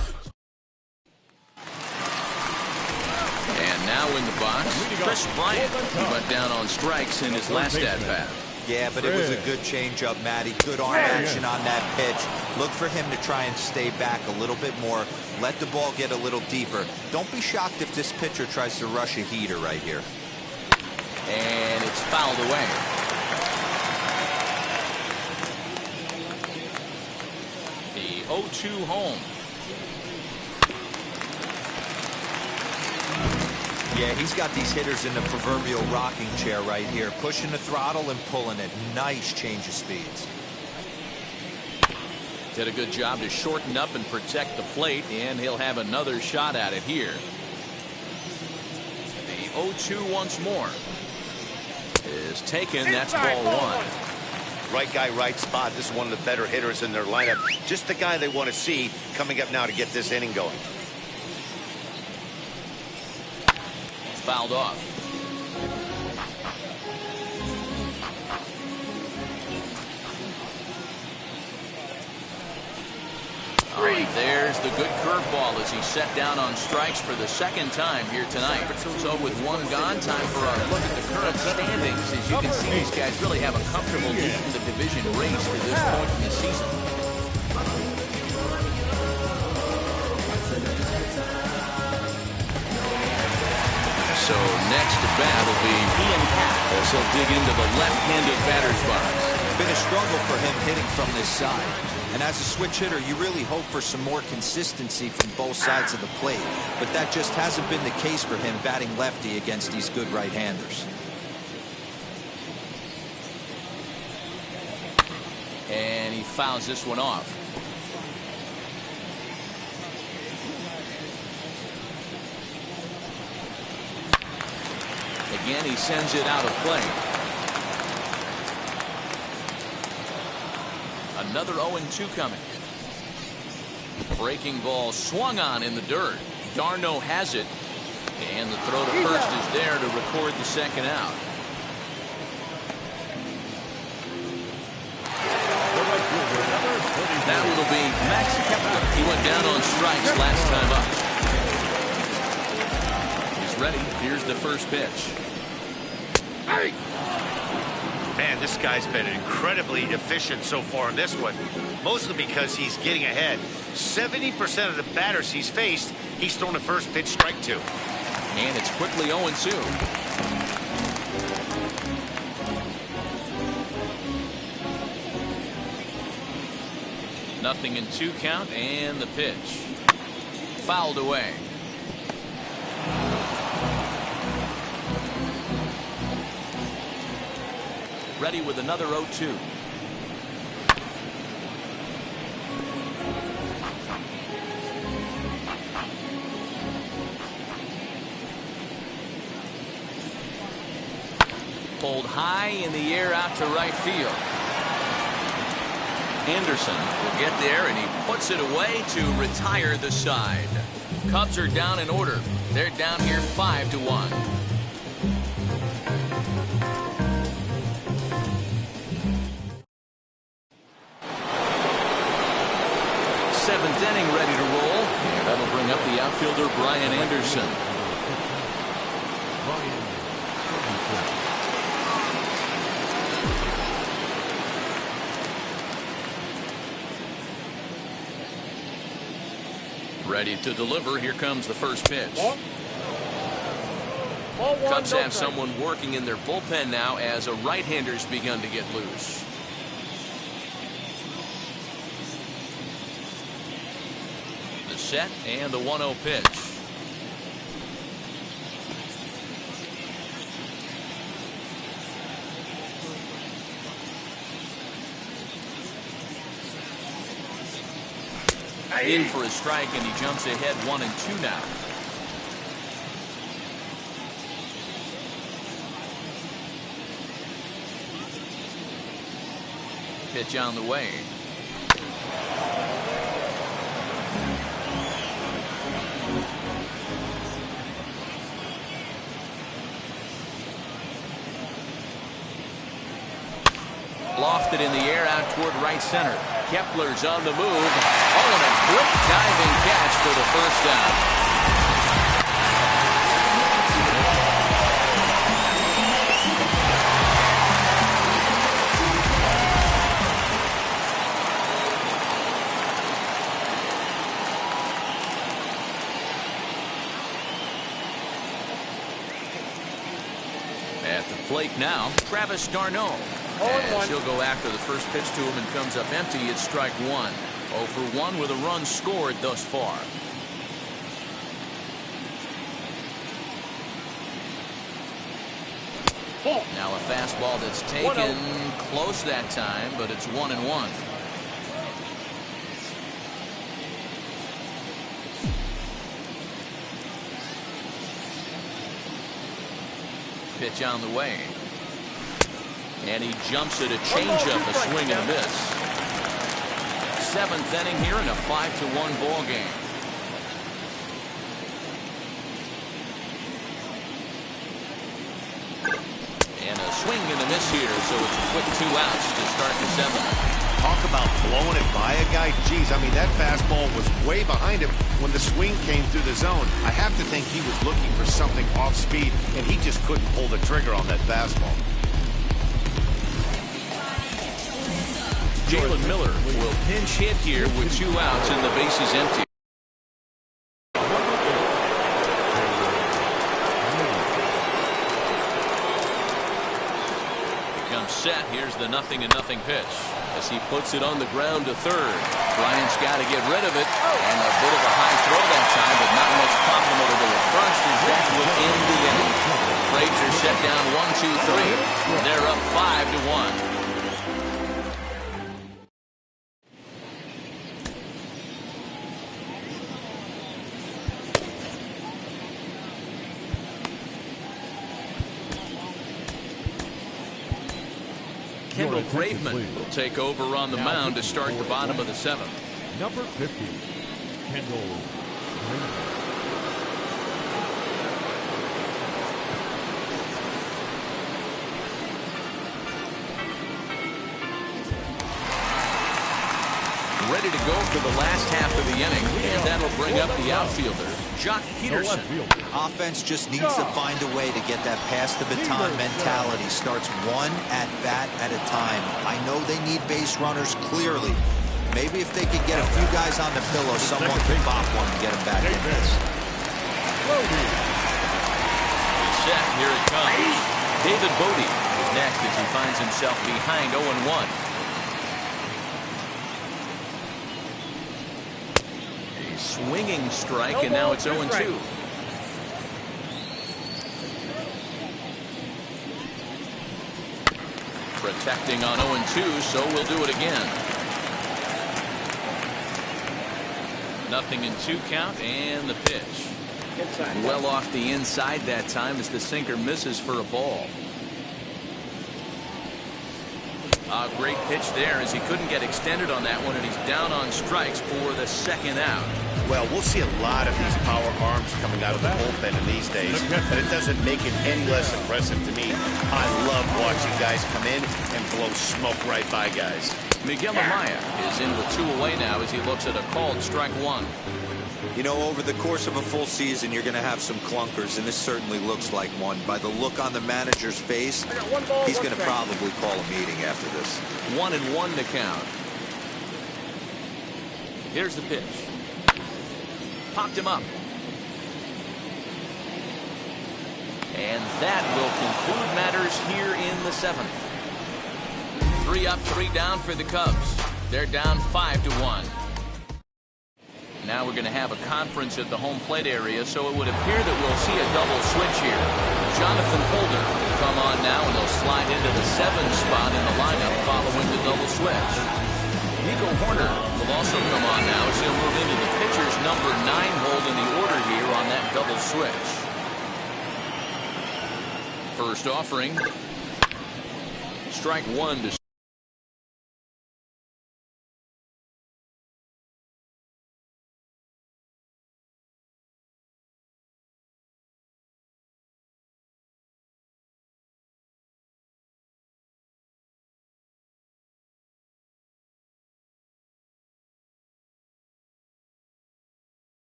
And now in the box, Chris Bryant. He went down on strikes in his last at-bat. Yeah, but it was a good changeup, Matty. Good arm action on that pitch. Look for him to try and stay back a little bit more. Let the ball get a little deeper. Don't be shocked if this pitcher tries to rush a heater right here. And it's fouled away. The 0-2 home. Yeah, he's got these hitters in the proverbial rocking chair right here, pushing the throttle and pulling it. Nice change of speeds. Did a good job to shorten up and protect the plate, and he'll have another shot at it here. The 0-2 once more is taken. That's ball 1. Right guy, right spot. This is one of the better hitters in their lineup. Just the guy they want to see coming up now to get this inning going. Fouled off. There's the good curveball as he set down on strikes for the 2nd time here tonight. So with 1 gone, time for our look at the current standings. As you can see, these guys really have a comfortable lead in the division race to this point in the season. So next to bat will be Ian Happ as he'll dig into the left-handed batter's box. Been a struggle for him hitting from this side. And as a switch hitter, you really hope for some more consistency from both sides of the plate. But that just hasn't been the case for him batting lefty against these good right-handers. And he fouls this one off. Again, he sends it out of play. Another 0-2 coming. Breaking ball swung on in the dirt. Darno has it. And the throw to first is there to record the 2nd out. Now it'll be Max Kepler. He went down on strikes last time up. He's ready. Here's the first pitch. Man, this guy's been incredibly efficient so far in this one, mostly because he's getting ahead. 70% of the batters he's faced, he's thrown a first pitch strike to. And it's quickly 0-2. Nothing in 2 count, and the pitch. Fouled away. ready with another 0-2. Pulled high in the air out to right field. Anderson will get there, and he puts it away to retire the side. Cubs are down in order. They're down here 5-1. Seventh inning ready to roll, and that'll bring up the outfielder Brian Anderson. Ready to deliver. Here comes the first pitch. Cubs have someone working in their bullpen now as a right-hander's begun to get loose. The set and the 1-0 pitch. In for a strike, and he jumps ahead 1-2 now. Pitch on the way. Lofted in the air out toward right center. Kepler's on the move. Oh, and a quick diving catch for the first down. At the plate now, Travis d'Arnaud. As he'll go after the first pitch to him and comes up empty. It's strike one. 0 for 1 with a run scored thus far. Now a fastball that's taken close that time, but it's 1-1. Pitch on the way. And he jumps at a changeup, a swing and a miss. Seventh inning here in a 5-1 ball game. And a swing and a miss here, so it's a quick 2 outs to start the seventh. Talk about blowing it by a guy. Geez, I mean, that fastball was way behind him when the swing came through the zone. I have to think he was looking for something off speed, and he just couldn't pull the trigger on that fastball. Jalen Miller will pinch hit here with 2 outs and the bases empty. Becomes set. Here's the 0-0 pitch as he puts it on the ground to third. Bryant's got to get rid of it, and a bit of a high throw that time, but not much complimentable at first, as that will end the inning. Braves are set down 1-2-3. They're up 5-1. Kendall Graveman will take over on the mound to start the bottom of the seventh. Number 50, Kendall Graveman. Ready to go for the last half of the inning, and that'll bring up the outfielder, Jock Peterson. Offense just needs to find a way to get that pass the baton mentality. Starts one at bat at a time. I know they need base runners clearly. Maybe if they could get a few guys on the pillow, someone could bop one and get him back in this. Set, here it comes. David Bodie is next as he finds himself behind 0-1. Swinging strike, and now it's 0-2. Protecting on 0-2, so we'll do it again. Nothing in 2 count, and the pitch. Inside. Well off the inside that time as the sinker misses for a ball. A great pitch there as he couldn't get extended on that one, and he's down on strikes for the 2nd out. Well, we'll see a lot of these power arms coming out of the bullpen in these days, but it doesn't make it any less impressive to me. I love watching guys come in and blow smoke right by guys. Miguel Amaya is in with 2 away now as he looks at a called strike 1. You know, over the course of a full season, you're going to have some clunkers, and this certainly looks like one. By the look on the manager's face, he's going to probably call a meeting after this. 1-1 to count. Here's the pitch. Popped him up. And that will conclude matters here in the 7th. 3 up, 3 down for the Cubs. They're down 5-1. Now we're going to have a conference at the home plate area, so it would appear that we'll see a double switch here. Jonathan Holder will come on now, and he'll slide into the 7th spot in the lineup following the double switch. Nico Horner will also come on now as he'll move into the pitcher's number 9 hold in the order here on that double switch. First offering. Strike 1 to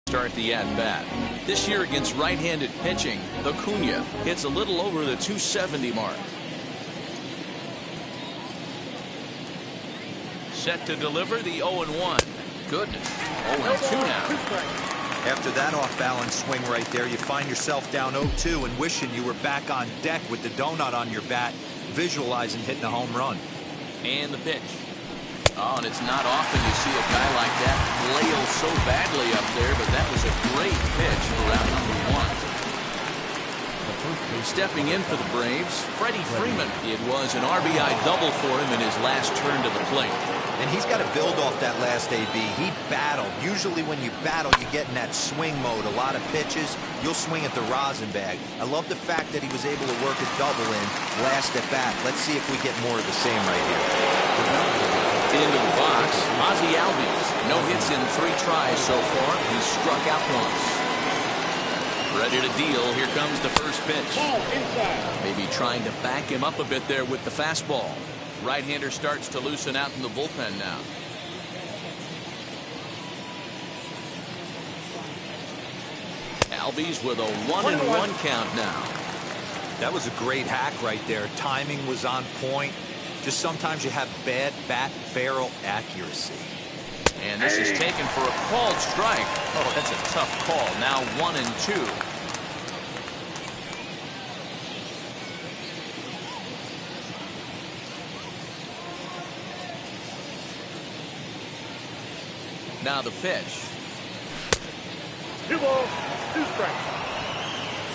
start the at-bat. This year against right-handed pitching, Acuna hits a little over the 270 mark. Set to deliver the 0-1. Goodness, 0-2 now. After that off-balance swing right there, you find yourself down 0-2 and wishing you were back on deck with the donut on your bat, visualizing hitting a home run. And the pitch. Oh, and it's not often you see a guy like that flail so badly up there, but that was a great pitch for out number 1. Stepping in for the Braves, Freddie Freeman. It was an RBI double for him in his last turn to the plate. And he's got to build off that last AB. He battled. Usually when you battle, you get in that swing mode. A lot of pitches, you'll swing at the rosin bag. I love the fact that he was able to work a double in last at bat. Let's see if we get more of the same right here. Into the box, Ozzie Albies. No hits in 3 tries so far. He struck out once. Ready to deal. Here comes the first pitch. Maybe trying to back him up a bit there with the fastball. Right-hander starts to loosen out in the bullpen now. Albies with a 1-1 count now. That was a great hack right there. Timing was on point. Just sometimes you have bad bat barrel accuracy. And this is taken for a called strike. Oh, that's a tough call. Now 1-2. Now the pitch. 2 balls, 2 strikes.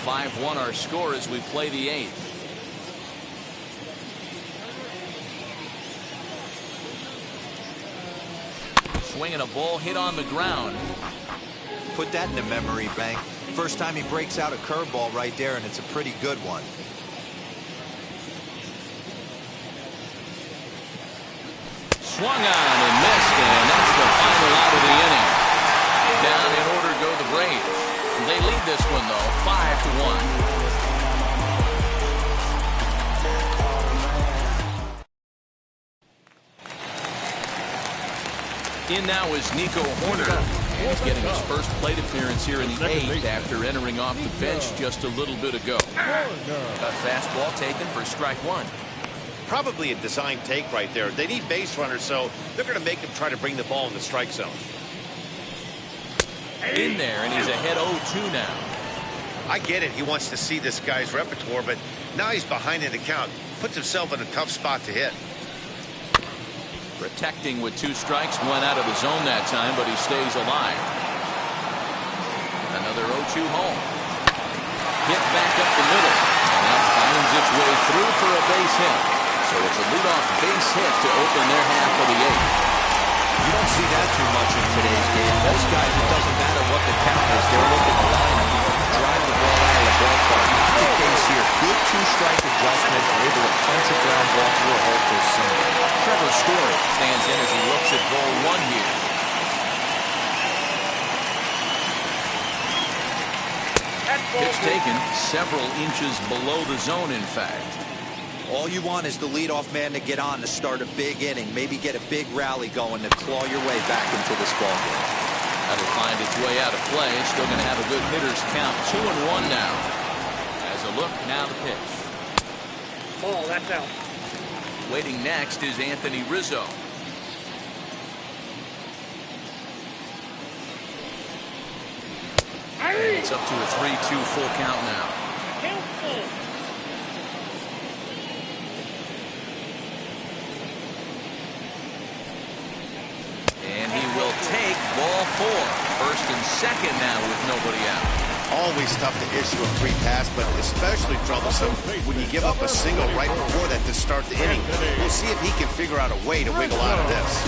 5-1 our score as we play the 8th. Swinging a ball hit on the ground. Put that in the memory bank. First time he breaks out a curveball right there, and it's a pretty good one. Swung on and missed, and that's the final out of the inning. Down in order go the Braves. They lead this one, though, 5-1. In now is Nico Horner. He's getting his first plate appearance here in the 8th after entering off the bench just a little bit ago. A fastball taken for strike 1. Probably a design take right there. They need base runners, so they're going to make him try to bring the ball in the strike zone. In there, and he's ahead 0-2 now. I get it. He wants to see this guy's repertoire, but now he's behind in the count. Puts himself in a tough spot to hit. Protecting with 2 strikes, went out of the zone that time, but he stays alive. Another 0-2 home. Hit back up the middle, and that finds its way through for a base hit. So it's a leadoff base hit to open their half of the 8th. You don't see that too much in today's game. Most guys, it doesn't matter what the count is. They're looking to line up, drive the ball out of the ballpark. Not the case here. Good 2-strike adjustment, able to punch a ground ball through a hole for a single. Trevor Story stands in as he looks at ball 1 here. Pitch taken several inches below the zone, in fact. All you want is the leadoff man to get on to start a big inning, maybe get a big rally going to claw your way back into this ball game. That'll find its way out of play. Still going to have a good hitter's count. 2-1 now. As a look, now the pitch. Ball, that's out. Waiting next is Anthony Rizzo. And it's up to a 3-2 full count now. And he will take ball 4. First and second now with nobody out. Always tough to issue a free pass, but especially troublesome when you give up a single right before that to start the inning. We'll see if he can figure out a way to wiggle out of this.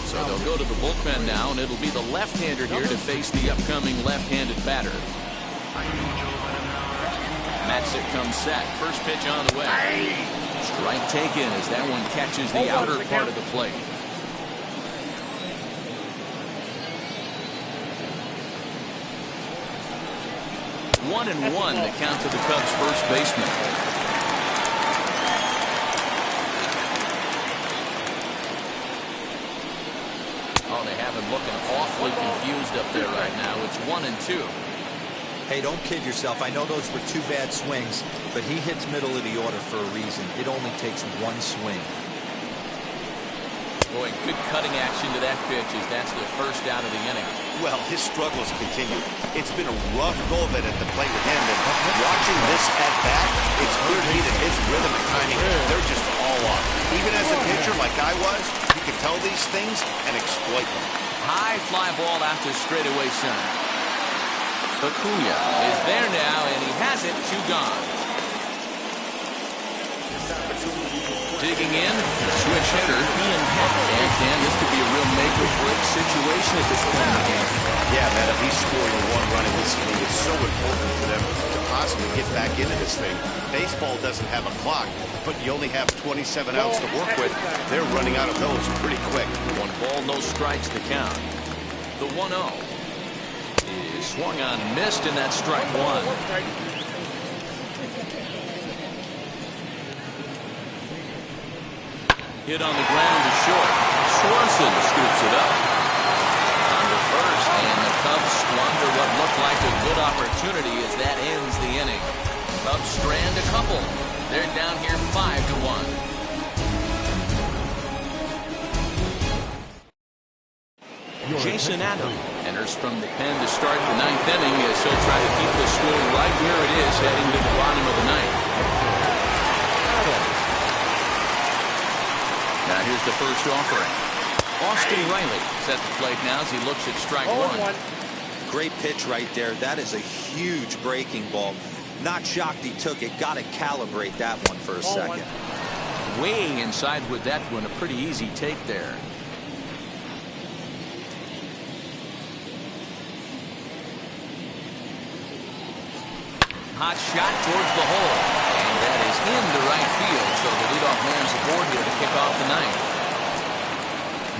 So they'll go to the bullpen now, and it'll be the left-hander here to face the upcoming left-handed batter. Matzik comes set. First pitch on the way. Strike taken as that one catches the outer part of the plate. One and one to count to the Cubs' first baseman. Oh, they have him looking awfully confused up there right now. It's 1-2. Hey, don't kid yourself. I know those were 2 bad swings, but he hits middle of the order for a reason. It only takes 1 swing. Boy, good cutting action to that pitch as that's the first out of the inning. Well, his struggles continue. It's been a rough go of it at the plate with him, and watching this at bat, it's clear to me that his rhythm and timing, they're just all off. Even as a pitcher like I was, you can tell these things and exploit them. High fly ball out to straightaway center. Acuna is there now, and he has it. 2 gone. Digging in, the switch hitter, Ian Happ. And Ken, this could be a real make-or-break situation at this point in the game. Yeah, man, if he's scoring a 1 run in this inning, it's so important for them to possibly get back into this thing. Baseball doesn't have a clock, but you only have 27 outs to work with. They're running out of those pretty quick. 1 ball, no strikes to count. The 1-0 is swung on and missed, and that's strike 1. Hit on the ground to short. Swanson scoops it up. On to first, and the Cubs squander what looked like a good opportunity as that ends the inning. Cubs strand a couple. They're down here 5-1. Jason Adam enters from the pen to start the 9th inning as he'll try to keep the score right where it is heading to the bottom of the 9th. Now here's the first offering. Austin Riley is at the plate now as he looks at strike 1. Great pitch right there. That is a huge breaking ball. Not shocked he took it. Got to calibrate that one for a second. Weighing inside with that one, a pretty easy take there. Hot shot towards the hole, and that is into right field, so the leadoff man's aboard here to kick off the 9th.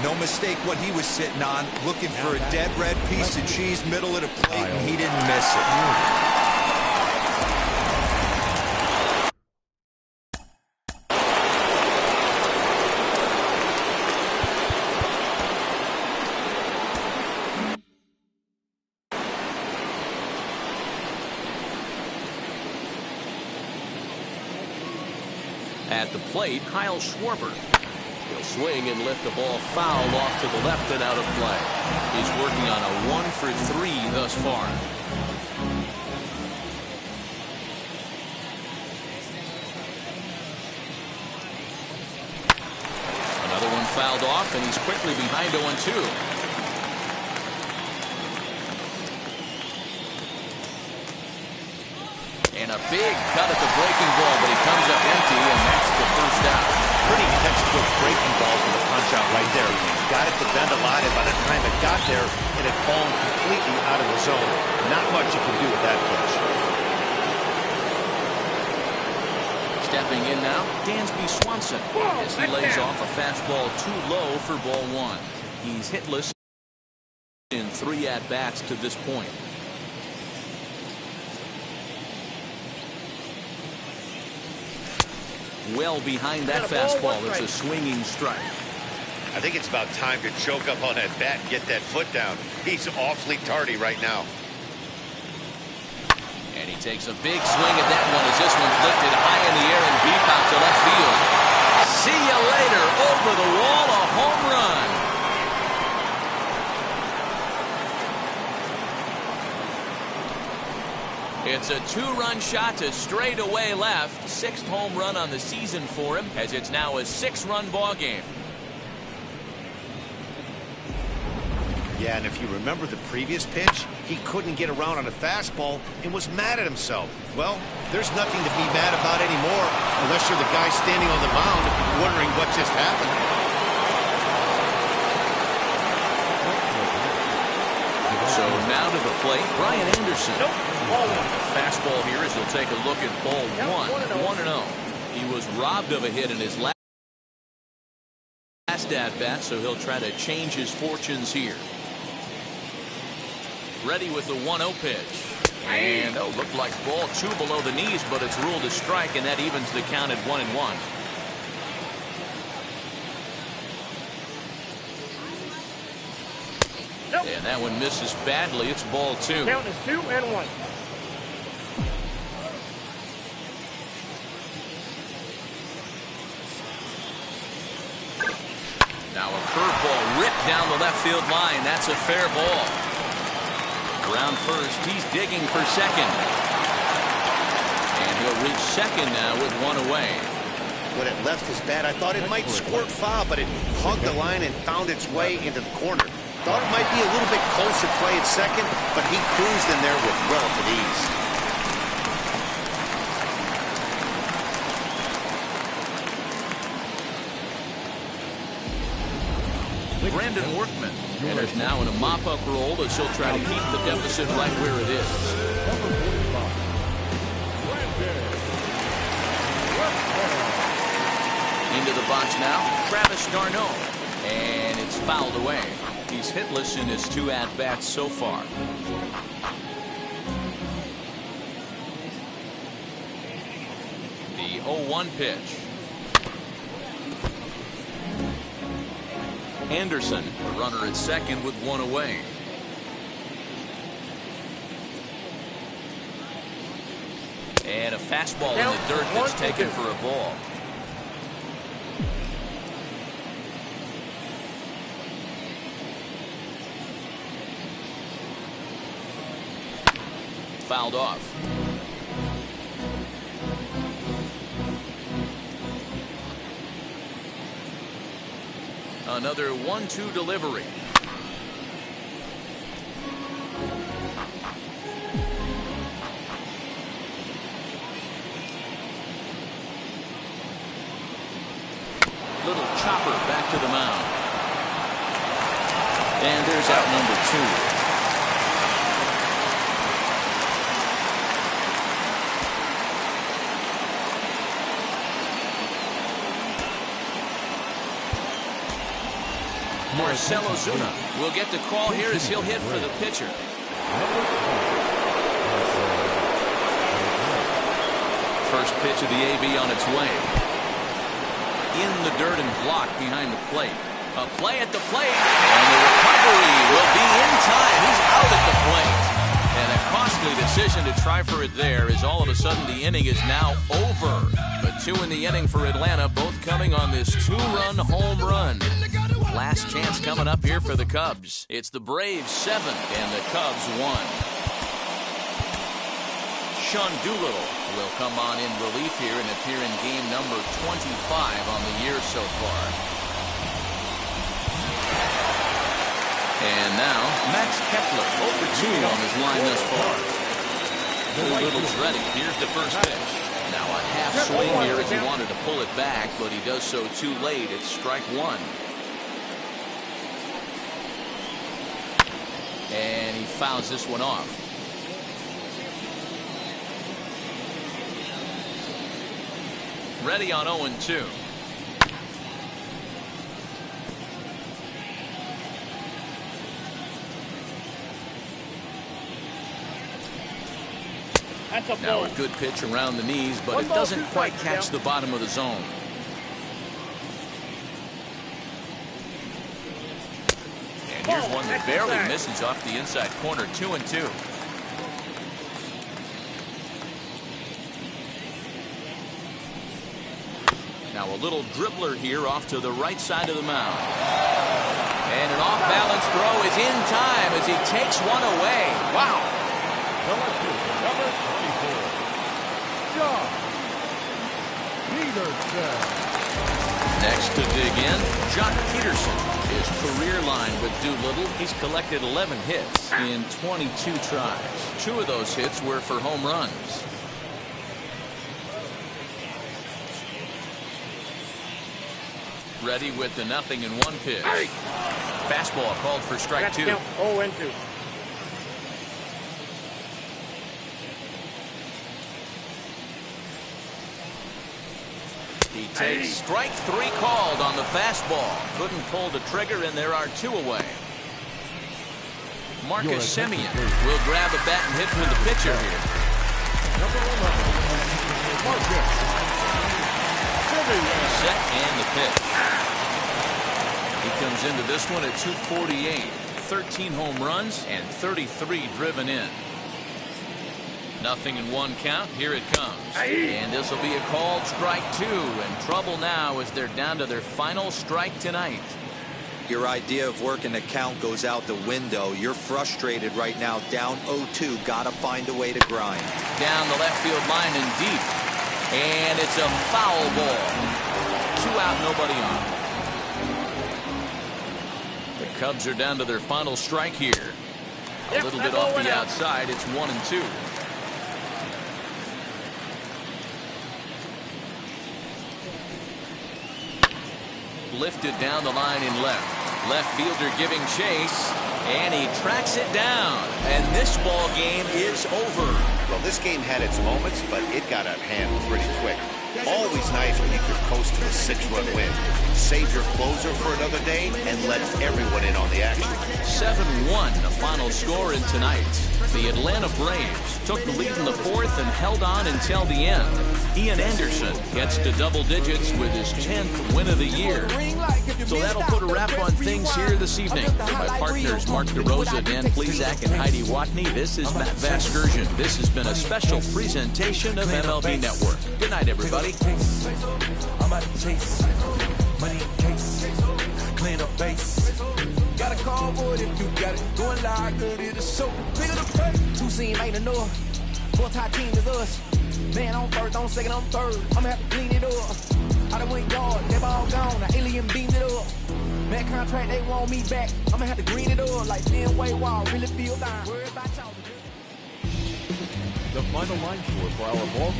No mistake what he was sitting on, looking for a dead red piece of cheese middle of the plate, and he didn't miss it. At the plate, Kyle Schwarber. He'll swing and lift the ball foul off to the left and out of play. He's working on a 1 for 3 thus far. Another one fouled off, and he's quickly behind 0-2. And a big cut at the breaking ball, but he comes up empty, and that's the first out. Pretty textbook breaking ball for the punch out right there. Got it to bend a lot, and by the time it got there, it had fallen completely out of the zone. Not much you can do with that pitch. Stepping in now, Dansby Swanson, as he lays off a fastball too low for ball 1. He's hitless in 3 at-bats to this point. Well behind that fastball. It's a swinging strike. I think it's about time to choke up on that bat and get that foot down. He's awfully tardy right now. And he takes a big swing at that one as this one's lifted high in the air and deep out to left field. See you later. Over the wall, a home run. It's a 2-run shot to straightaway left. 6th home run on the season for him, as it's now a 6-run ball game. Yeah, and if you remember the previous pitch, he couldn't get around on a fastball and was mad at himself. Well, there's nothing to be mad about anymore, unless you're the guy standing on the mound wondering what just happened. So now to the plate, Brian Anderson. Fastball here as he'll take a look at ball 1. 1-0. He was robbed of a hit in his last at-bat, so he'll try to change his fortunes here. Ready with the 1-0 pitch. And looked like ball 2 below the knees, but it's ruled a strike, and that evens the count at 1-1. And that one misses badly. It's ball 2. Count is 2-1. Now a curveball ripped down the left field line. That's a fair ball. Around first, he's digging for second. And he'll reach second now with 1 away. When it left his bat, I thought it might squirt foul, but it hugged the line and found its way into the corner. Thought it might be a little bit closer play at second, but he cruised in there with relative ease. Brandon Workman enters now in a mop-up role as he'll try to keep the deficit right where it is. Into the box now, Travis d'Arnaud, and it's fouled away. He's hitless in his 2 at-bats so far. The 0-1 pitch. Anderson, the runner at second with 1 away. And a fastball in the dirt that's taken for a ball. Fouled off. Another 1-2 delivery. Little chopper back to the mound. And there's out number 2. Marcell Ozuna will get the call here as he'll hit for the pitcher. First pitch of the AB on its way. In the dirt and blocked behind the plate. A play at the plate, and the recovery will be in time. He's out at the plate. And a costly decision to try for it there, as all of a sudden the inning is now over. But 2 in the inning for Atlanta, both coming on this 2-run home run. Last chance coming up here for the Cubs. It's the Braves 7 and the Cubs 1. Sean Doolittle will come on in relief here and appear in game number 25 on the year so far. And now, Max Kepler, 0-for-2 on his line thus far. Doolittle's ready. Here's the first pitch. Now a half swing here as he wanted to pull it back, but he does so too late. It's strike 1. And he fouls this one off. Ready on 0-2. Now a good pitch around the knees, but it doesn't quite catch the bottom of the zone. And here's one that barely misses off the inside corner. 2-2. Now a little dribbler here off to the right side of the mound. And an off-balance throw is in time as he takes one away. Wow. Number 24, Josh Peterson. Next to dig in, Jock Peterson. His career line with Doolittle, he's collected 11 hits in 22 tries. 2 of those hits were for home runs. Ready with the 0-1 pitch. Fastball called for strike 2. 0-2. He takes strike 3 called on the fastball. Couldn't pull the trigger, and there are 2 away. Marcus Semien will grab a bat and hit for the pitcher here. number 11, Marcus Semien. Set and the pitch. He comes into this one at 248. 13 home runs and 33 driven in. 0-1 count. Here it comes. And this will be a called strike 2. And trouble now as they're down to their final strike tonight. Your idea of working the count goes out the window. You're frustrated right now. Down 0-2. Got to find a way to grind. Down the left field line and deep. And it's a foul ball. 2 out, nobody on. The Cubs are down to their final strike here. A little bit off the outside. It's 1-2. Lifted down the line in left. Left fielder giving chase, and he tracks it down. And this ball game is over. Well, this game had its moments, but it got out of hand pretty quick. Always nice when you could coast to a 6-run win. Save your closer for another day and let everyone in on the action. 7-1, the final score in tonight. The Atlanta Braves took the lead in the 4th and held on until the end. Ian Anderson gets to double digits with his 10th win of the year. So that'll put a wrap on things here this evening. My partners Mark DeRosa, Dan Plesac, and Heidi Watney. This is Matt Vasgersian. This has been a special presentation of MLB Network. Good night, everybody. I'm out of chase. Money in case. Clean up base. Got a call for it if you got it. Going live, good it is so. Bigger the pay. 2 seam ain't enough. 4-tie team is us. Man on first, on second, on third. I'ma have to clean it up. I done went guard, they all gone. The alien beamed it up. Bad contract, they want me back. I'ma have to green it up like Fenway Wall. Really feel fine. Worry about y'all. The final line score for our ball game.